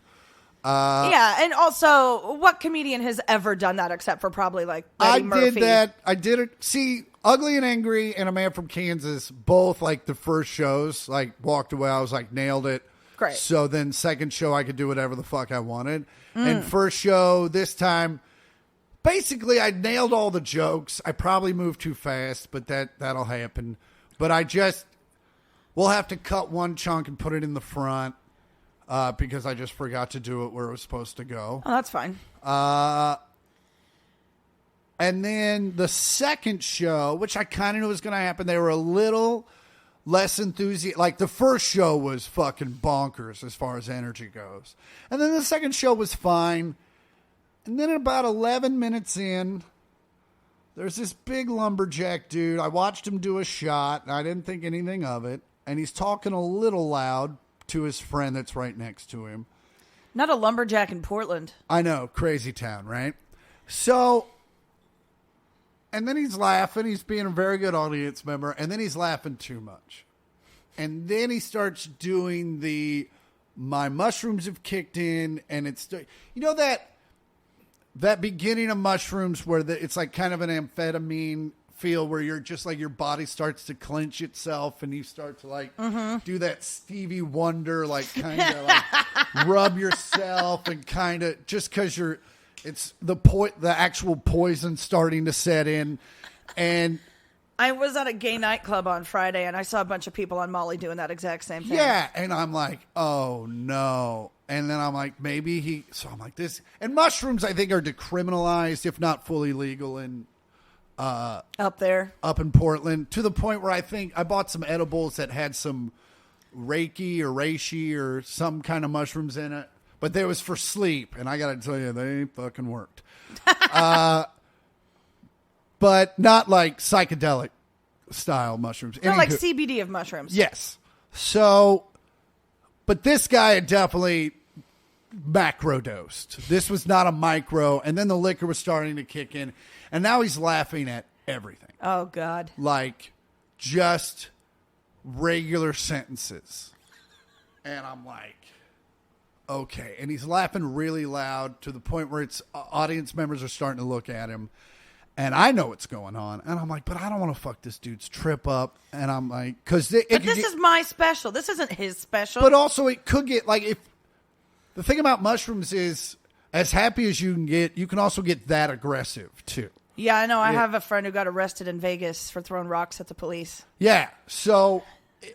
Yeah, and also, what comedian has ever done that except for probably like Eddie Murphy?
Did that. I did it. See, Ugly and Angry and A Man from Kansas, both like the first shows, like walked away. I was like, nailed it.
Great.
So then second show, I could do whatever the fuck I wanted. And first show, this time, basically I nailed all the jokes. I probably moved too fast, but that'll happen. But we'll have to cut one chunk and put it in the front. Because I just forgot to do it where it was supposed to go.
Oh, that's fine.
And then the second show, which I kind of knew was going to happen, they were a little less enthusiastic. Like the first show was fucking bonkers as far as energy goes. And then the second show was fine. And then about 11 minutes in, there's this big lumberjack dude. I watched him do a shot, and I didn't think anything of it. And he's talking a little loud to his friend that's right next to him.
Not a lumberjack in Portland.
I know, crazy town, right? So, and then he's laughing. He's being a very good audience member. And then he's laughing too much. And then he starts doing my mushrooms have kicked in. And it's, you know that beginning of mushrooms where it's like kind of an amphetamine feel where you're just like your body starts to clench itself and you start to like do that Stevie Wonder like kind of like rub yourself and kind of just because it's the actual poison starting to set in. And
I was at a gay nightclub on Friday and I saw a bunch of people on Molly doing that exact same thing.
Yeah, and I'm like, oh no. And then I'm like, so I'm like this. And mushrooms I think are decriminalized if not fully legal in up in Portland, to the point where I think I bought some edibles that had some Reiki or reishi or some kind of mushrooms in it, but they was for sleep, and I gotta tell you, they ain't fucking worked. But not like psychedelic style mushrooms.
Not like CBD of mushrooms.
Yes. So, but this guy had definitely macro dosed. This was not a micro, and then the liquor was starting to kick in. And now he's laughing at everything.
Oh, God.
Like, just regular sentences. And I'm like, okay. And he's laughing really loud to the point where audience members are starting to look at him. And I know what's going on. And I'm like, but I don't want to fuck this dude's trip up. And I'm like, because this
is my special. This isn't his special.
But also it could get, like, if the thing about mushrooms is as happy as you can get, you can also get that aggressive too.
Yeah, I know. I have a friend who got arrested in Vegas for throwing rocks at the police.
Yeah. So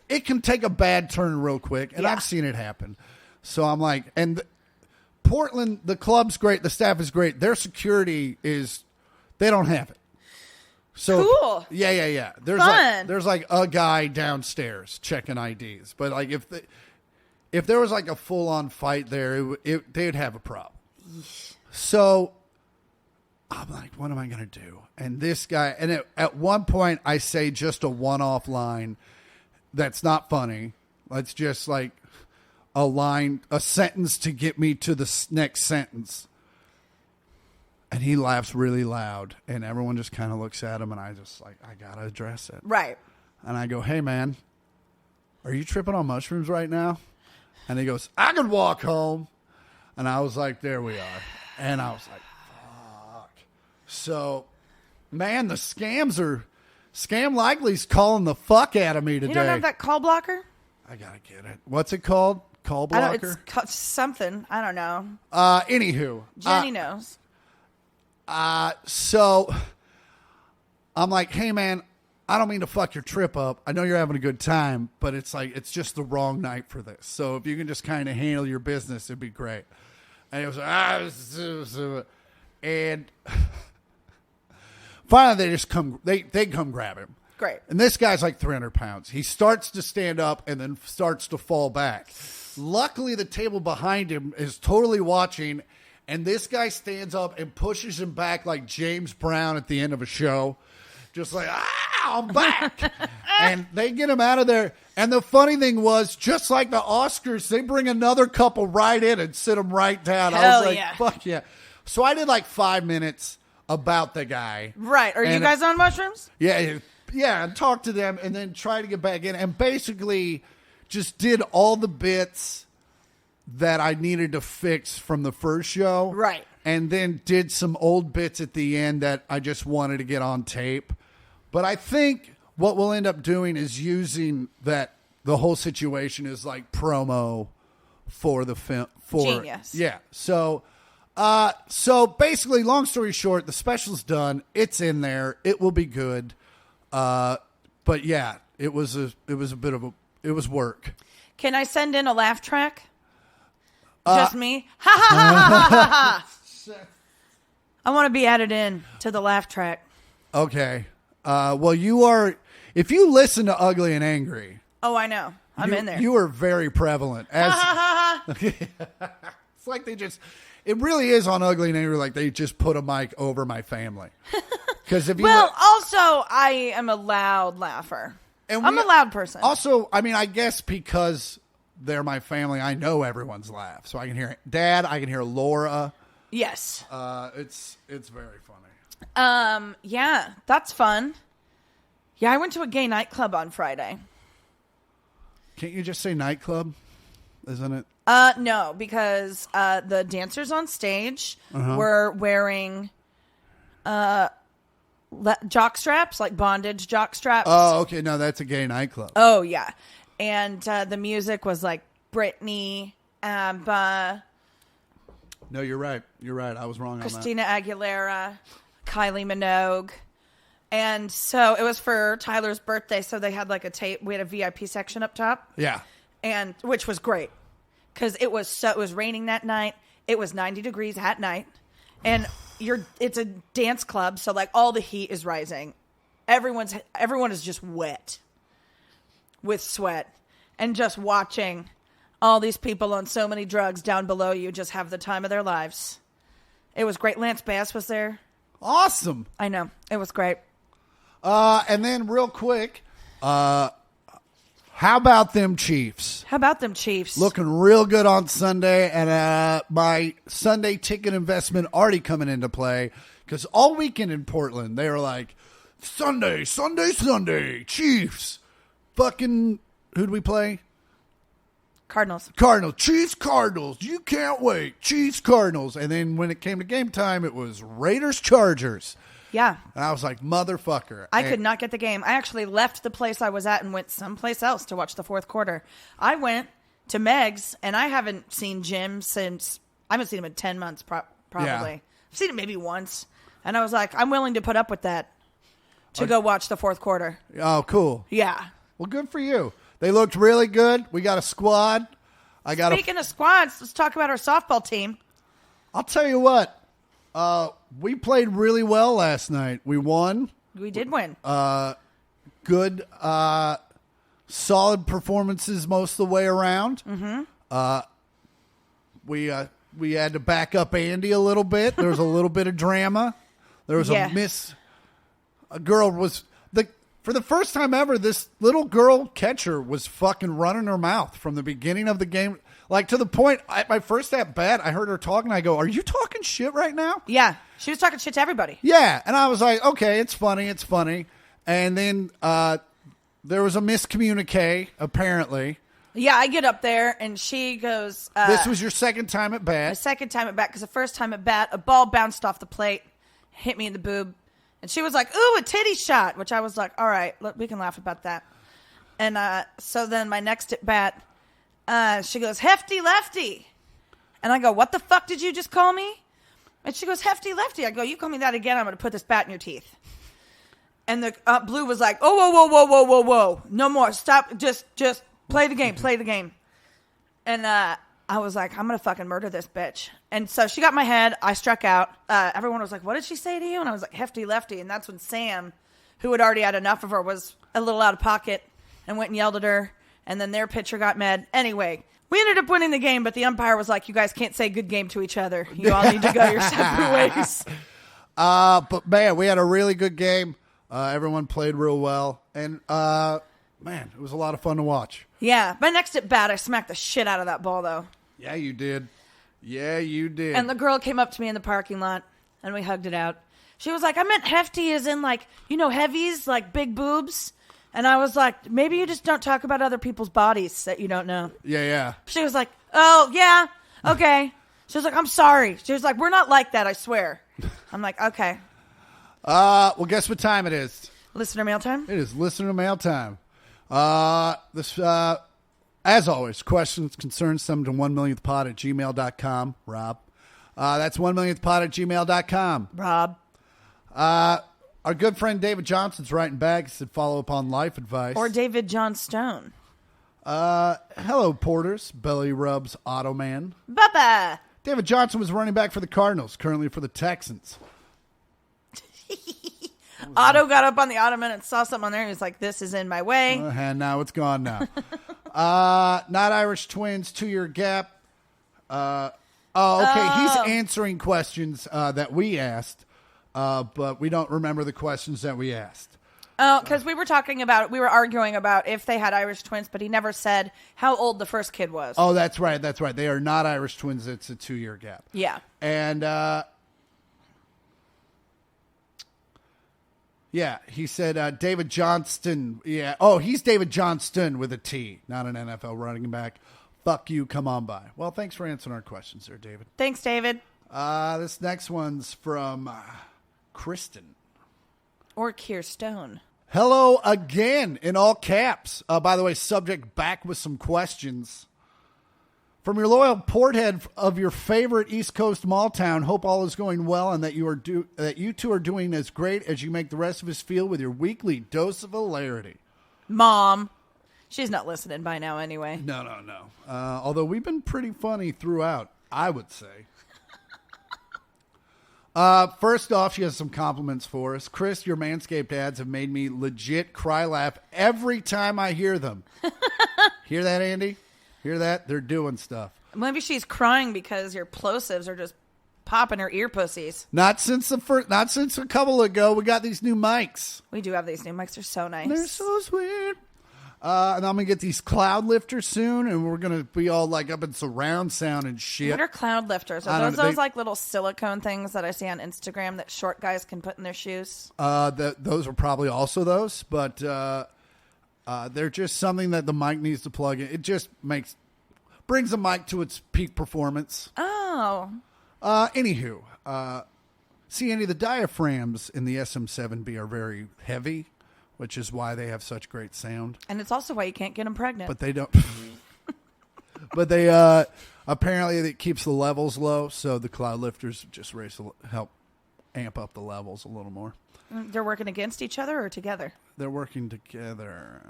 it can take a bad turn real quick. And I've seen it happen. So I'm like, and Portland, the club's great. The staff is great. Their security they don't have it. So
cool.
Yeah. There's like a guy downstairs checking IDs. But like if there was like a full on fight there, they'd have a problem. So I'm like, what am I going to do? And this guy, and at one point I say just a one-off line that's not funny. It's just like a sentence to get me to the next sentence. And he laughs really loud, and everyone just kind of looks at him, and I just like, I got to address it.
Right.
And I go, hey, man, are you tripping on mushrooms right now? And he goes, I could walk home. And I was like, there we are. And I was like, fuck. So, man, the Scam Likely's calling the fuck out of me today.
You don't have that call blocker?
I got to get it. What's it called? Call blocker?
It's called something. I don't know.
Anywho.
Jenny knows.
So I'm like, hey, man, I don't mean to fuck your trip up. I know you're having a good time, but it's like, it's just the wrong night for this. So if you can just kind of handle your business, it'd be great. And he was like, and finally they just come, they come grab him.
Great.
And this guy's like 300 pounds. He starts to stand up and then starts to fall back. Luckily, the table behind him is totally watching. And this guy stands up and pushes him back like James Brown at the end of a show. Just like, I'm back. And they get him out of there. And the funny thing was, just like the Oscars, they bring another couple right in and sit them right down. I was like, fuck yeah. So I did like 5 minutes about the guy.
Right. Are you guys on mushrooms?
Yeah. Yeah. And talk to them and then try to get back in. And basically just did all the bits that I needed to fix from the first show.
Right.
And then did some old bits at the end that I just wanted to get on tape. But I think what we'll end up doing is using that the whole situation is like promo for the film.
Genius.
Yeah. So basically, long story short, the special's done. It's in there. It will be good. But yeah, it was work.
Can I send in a laugh track? Just me? Ha ha ha ha ha ha. I want to be added in to the laugh track.
Okay. Well, if you listen to Ugly and Angry.
Oh, I know. I'm in there.
You are very prevalent. It's like it really is on Ugly and Angry, like they just put a mic over my family. Because
also, I am a loud laugher. I'm a loud person.
Also, I mean, I guess because they're my family, I know everyone's laugh. So I can hear Dad, I can hear Laura.
Yes.
It's very funny.
Yeah, that's fun. Yeah, I went to a gay nightclub on Friday.
Can't you just say nightclub? Isn't it?
No, because the dancers on stage were wearing jock straps, like bondage jock straps.
Oh, okay. No, that's a gay nightclub.
Oh, yeah. And the music was like Britney, ABBA.
No, you're right. You're right. I was wrong
Christina Aguilera, Kylie Minogue. And so it was for Tyler's birthday, so they had like a tape. We had a VIP section up top.
Yeah.
And which was great because it was raining that night. It was 90 degrees at night. And it's a dance club, so like all the heat is rising. Everyone is just wet with sweat, and just watching all these people on so many drugs down below you just have the time of their lives. It was great. Lance Bass was there.
Awesome.
I know. It was great.
And then real quick, how about them Chiefs?
How about them Chiefs?
Looking real good on Sunday, and my Sunday ticket investment already coming into play because all weekend in Portland, they were like, Sunday, Chiefs. Fucking, who'd we play?
Cardinals.
Chiefs, Cardinals. You can't wait. Chiefs, Cardinals. And then when it came to game time, it was Raiders, Chargers.
Yeah.
And I was like, motherfucker.
I could not get the game. I actually left the place I was at and went someplace else to watch the fourth quarter. I went to Meg's, and I haven't seen Jim since, I haven't seen him in 10 months probably.
Yeah.
I've seen him maybe once. And I was like, I'm willing to put up with that to go watch the fourth quarter.
Oh, cool.
Yeah.
Well, good for you. They looked really good. We got a squad.
Speaking of squads, let's talk about our softball team.
I'll tell you what. We played really well last night. We won.
We did win.
Good, solid performances most of the way around. Mm-hmm. We had to back up Andy a little bit. There was a little bit of drama. There was a miss. A girl was for the first time ever, this little girl catcher was fucking running her mouth from the beginning of the game. Like, to the point, my first at bat, I heard her talking. I go, are you talking shit right now?
Yeah. She was talking shit to everybody.
Yeah. And I was like, okay, it's funny. And then there was a miscommunique, apparently.
Yeah, I get up there, and she goes...
this was your second time at bat?
My second time at bat, because the first time at bat, a ball bounced off the plate, hit me in the boob. And she was like, ooh, a titty shot, which I was like, all right, look, we can laugh about that. And so then my next at bat, she goes, hefty lefty. And I go, what the fuck did you just call me? And she goes, hefty lefty. I go, you call me that again, I'm going to put this bat in your teeth. And the Blue was like, oh, whoa. No more. Stop. Just play the game. And I was like, I'm going to fucking murder this bitch. And so she got my head. I struck out. Everyone was like, what did she say to you? And I was like, hefty lefty. And that's when Sam, who had already had enough of her, was a little out of pocket and went and yelled at her. And then their pitcher got mad. Anyway, we ended up winning the game, but the umpire was like, you guys can't say good game to each other. You all need to go your separate ways.
But, man, we had a really good game. Everyone played real well. And, man, it was a lot of fun to watch.
Yeah. My next at bat, I smacked the shit out of that ball, though.
Yeah, you did. And
the girl came up to me in the parking lot, and we hugged it out. She was like, I meant hefty as in, like, heavies, like big boobs. And I was like, maybe you just don't talk about other people's bodies that you don't know.
Yeah.
She was like, oh, yeah, okay. She was like, I'm sorry. She was like, we're not like that, I swear. I'm like, okay.
Well, guess what time it is?
Listener mail time?
It is listener mail time. As always, questions, concerns, send them to 1millionthpod@gmail.com. Rob. That's 1millionthpod@gmail.com.
Rob.
Our good friend David Johnson's writing back. He said, follow up on life advice.
Or David John Stone.
Hello, Porters. Belly rubs Automan.
Bubba.
David Johnson was running back for the Cardinals, currently for the Texans.
Otto got up on the ottoman and saw something on there. He was like, this is in my way.
And now it's gone now. Not Irish twins, 2-year gap. Okay. He's answering questions that we asked, but we don't remember the questions that we asked.
Oh, because we were arguing about if they had Irish twins, but he never said how old the first kid was.
Oh, that's right. They are not Irish twins. It's a 2-year gap.
Yeah.
And, yeah, he said David Johnston. Yeah. Oh, he's David Johnston with a T, not an NFL running back. Fuck you. Come on by. Well, thanks for answering our questions there, David.
Thanks, David.
This next one's from Kristen.
Or Kirstone.
Hello again, in all caps. By the way, subject back with some questions. From your loyal porthead of your favorite East Coast mall town, hope all is going well and that you two are doing as great as you make the rest of us feel with your weekly dose of hilarity.
Mom. She's not listening by now anyway.
No. Although we've been pretty funny throughout, I would say. First off, she has some compliments for us. Chris, your Manscaped ads have made me legit cry laugh every time I hear them. Hear that, Andy? Hear that? They're doing stuff.
Maybe she's crying because your plosives are just popping her ear pussies.
Not since a couple ago. We got these new mics.
We do have these new mics. They're so nice.
They're so sweet. And I'm going to get these cloud lifters soon, and we're going to be all like up in surround sound and shit.
What are cloud lifters? Are those like little silicone things that I see on Instagram that short guys can put in their shoes?
Those are probably also those, but they're just something that the mic needs to plug in. It just brings the mic to its peak performance.
Oh.
Anywho, see, Andy, the diaphragms in the SM7B are very heavy, which is why they have such great sound.
And it's also why you can't get them pregnant.
But they don't. But they apparently it keeps the levels low, so the cloud lifters just help amp up the levels a little more.
They're working against each other or together?
They're working together.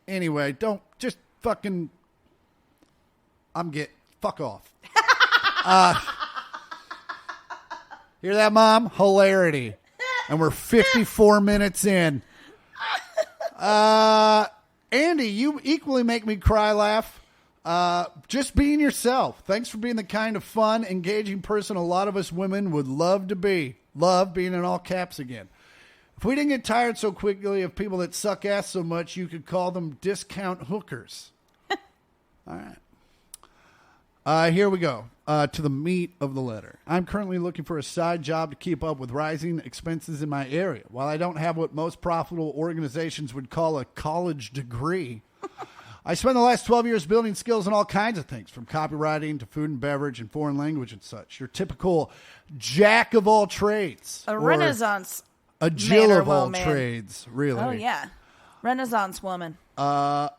Anyway, don't just fucking. Fuck off. Hear that, Mom? Hilarity. And we're 54 minutes in. Andy, you equally make me cry laugh. Just being yourself. Thanks for being the kind of fun, engaging person a lot of us women would love to be. Love being in all caps again. If we didn't get tired so quickly of people that suck ass so much, you could call them discount hookers. All right. Here we go. To the meat of the letter. I'm currently looking for a side job to keep up with rising expenses in my area. While I don't have what most profitable organizations would call a college degree, I spent the last 12 years building skills in all kinds of things, from copywriting to food and beverage and foreign language and such. Your typical jack of all trades.
A Renaissance
a Jill of all trades, really.
Oh, yeah. Renaissance woman.
A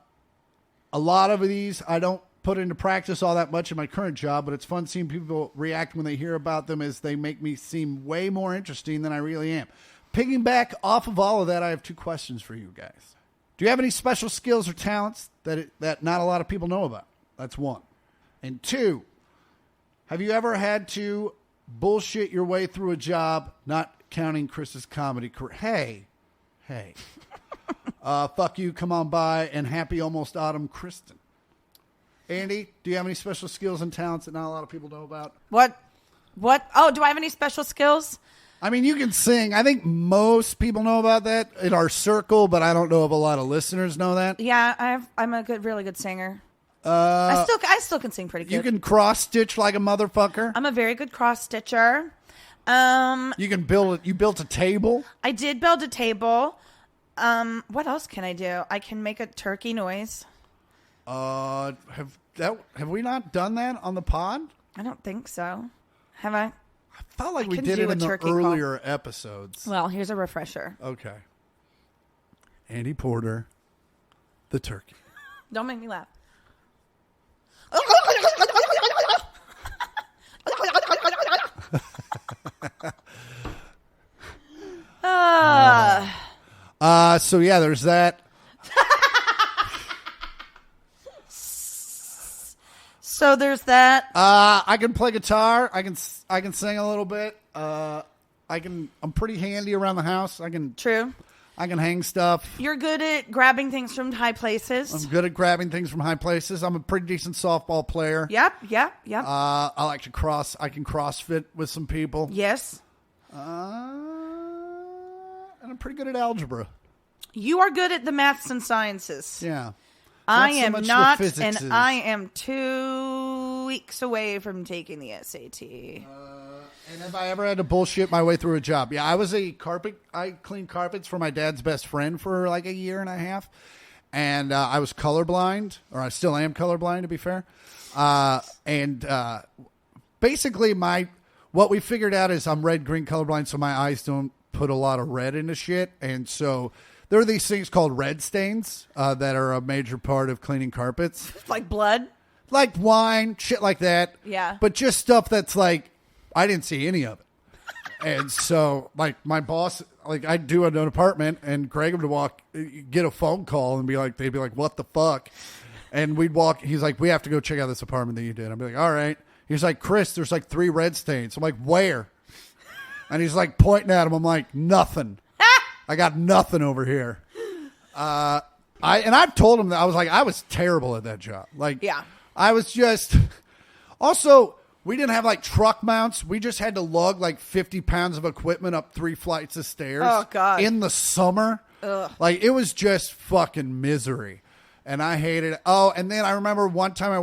lot of these I don't put into practice all that much in my current job, but it's fun seeing people react when they hear about them, as they make me seem way more interesting than I really am. Piggyback off of all of that, I have 2 questions for you guys. Do you have any special skills or talents that not a lot of people know about? That's 1. And 2, have you ever had to bullshit your way through a job, not counting Chris's comedy career? Hey. Fuck you, come on by, and happy almost autumn, Kristen. Andy, do you have any special skills and talents that not a lot of people know about?
What? Oh, do I have any special skills?
I mean, you can sing. I think most people know about that in our circle, but I don't know if a lot of listeners know that.
Yeah, I'm a really good singer. I still can sing pretty good.
You can cross stitch like a motherfucker.
I'm a very good cross stitcher.
You can build. You built a table.
I did build a table. What else can I do? I can make a turkey noise.
Have we not done that on the pod?
I don't think so. Have I?
I felt like
I
we
can
did
do
it
a
in the
turkey call.
earlier episodes.
Well, here's a refresher.
Okay. Andy Porter, the turkey.
Don't make me laugh.
So yeah, there's that.
So there's that.
I can play guitar. I can sing a little bit. I'm pretty handy around the house.
True.
I can hang stuff.
You're good at grabbing things from high places.
I'm good at grabbing things from high places. I'm a pretty decent softball player.
Yep.
I like to I can CrossFit with some people.
Yes.
And I'm pretty good at algebra.
You are good at the maths and sciences.
Yeah.
I
so
am
much
not,
the physics
and I am 2 weeks away from taking the SAT.
And have I ever had to bullshit my way through a job? Yeah, I cleaned carpets for my dad's best friend for like a year and a half. And I was colorblind, or I still am colorblind, to be fair. Basically what we figured out is I'm red-green colorblind, so my eyes don't put a lot of red into shit. And so there are these things called red stains that are a major part of cleaning carpets.
Like blood?
Like wine, shit like that.
Yeah.
But just stuff that's like, I didn't see any of it. And so, like, my boss, like, I'd do an apartment, and Greg would get a phone call, and they'd be like, what the fuck? And we'd walk, he's like, we have to go check out this apartment that you did. I'd be like, all right. He's like, Chris, there's like 3 red stains. I'm like, where? And he's like pointing at him. I'm like, nothing. I got nothing over here. I've told him that I was terrible at that job. Like,
yeah.
I was just, also, we didn't have like truck mounts. We just had to lug like 50 pounds of equipment up 3 flights of stairs.
Oh, God.
In the summer.
Ugh.
Like, it was just fucking misery. And I hated it. Oh, and then I remember one time I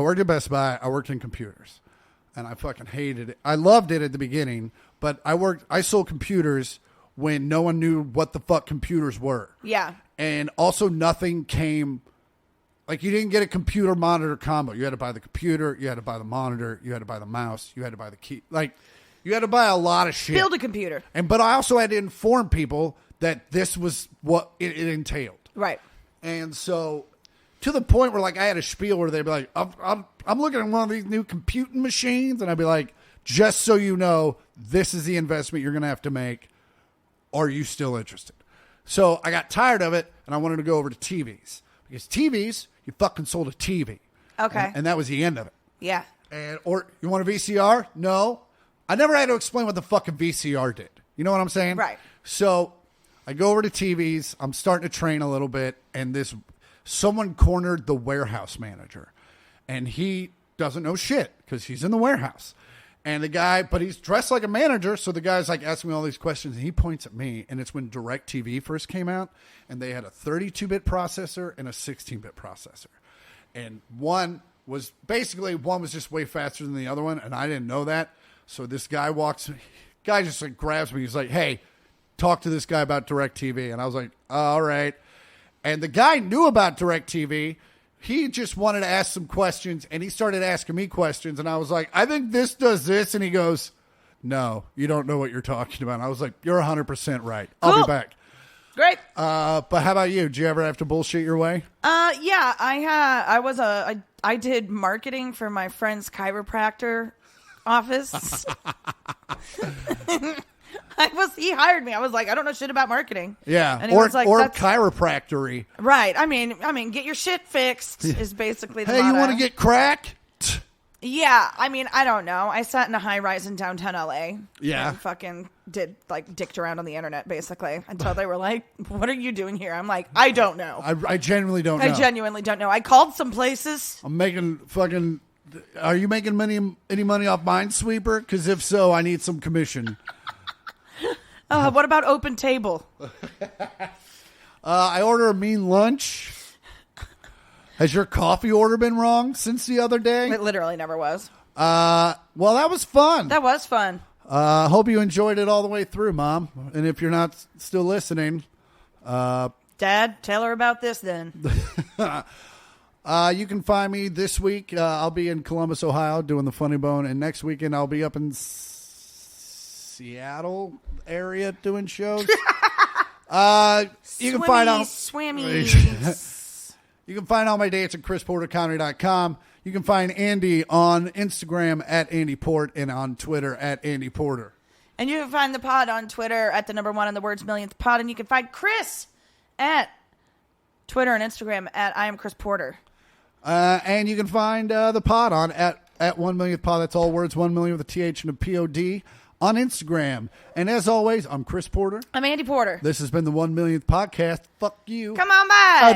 worked at Best Buy. I worked in computers. And I fucking hated it. I loved it at the beginning, but I sold computers when no one knew what the fuck computers were.
Yeah.
And also nothing came, like, you didn't get a computer monitor combo. You had to buy the computer, you had to buy the monitor, you had to buy the mouse, you had to buy the key. Like, you had to buy a lot of shit.
Build a computer.
But I also had to inform people that this was what it entailed.
Right.
And so, to the point where, like, I had a spiel where they'd be like, I'm looking at one of these new computing machines, and I'd be like, just so you know, this is the investment you're going to have to make. Are you still interested? So I got tired of it, and I wanted to go over to TVs. Because TVs, you fucking sold a TV.
Okay.
And that was the end of it.
Yeah.
Or you want a VCR? No. I never had to explain what the fucking VCR did. You know what I'm saying?
Right.
So I go over to TVs. I'm starting to train a little bit, and someone cornered the warehouse manager. And he doesn't know shit because he's in the warehouse. And the guy, but he's dressed like a manager, so the guy's like asking me all these questions, and he points at me, and it's when DirecTV first came out, and they had a 32-bit processor and a 16-bit processor. And one was just way faster than the other one, and I didn't know that. So this guy just like grabs me, he's like, hey, talk to this guy about DirecTV. And I was like, all right. And the guy knew about DirecTV. He just wanted to ask some questions, and he started asking me questions, and I was like, I think this does this, and he goes, no, you don't know what you're talking about. And I was like, you're 100% right. I'll be back.
Great.
But how about you? Did you ever have to bullshit your way?
Yeah, I did marketing for my friend's chiropractor office. He hired me. I was like, I don't know shit about marketing.
Yeah.
And he was like,
chiropractory.
Right. I mean, get your shit fixed is basically the
Hey,
motto.
you want to get crack?
Yeah. I mean, I don't know. I sat in a high rise in downtown LA.
Yeah.
And fucking dicked around on the internet basically until they were like, what are you doing here? I'm like, I don't know.
I genuinely don't know.
I genuinely don't know. I called some places.
I'm making fucking... Are you making any money off Minesweeper? Because if so, I need some commission.
What about Open Table?
I order a mean lunch. Has your coffee order been wrong since the other day?
It literally never was.
Well, that was fun.
That was fun.
Hope you enjoyed it all the way through, Mom. And if you're not still listening,
Dad, tell her about this then.
you can find me this week. I'll be in Columbus, Ohio, doing the Funny Bone, and next weekend I'll be up in Seattle area doing shows. You can find out
Swimmies.
You can find all my dates at ChrisPorterComedy.com. You can find Andy on Instagram at AndyPort and on Twitter at Andy Porter.
And you can find the pod on Twitter at the #1 in the words millionth pod. And you can find Chris at Twitter and Instagram at I am Chris Porter.
And you can find the pod on at 1 millionth pod. That's all words, 1 million with a TH and a POD on Instagram. And as always, I'm Chris Porter.
I'm Andy Porter.
This has been the 1 millionth podcast. Fuck you.
Come on by.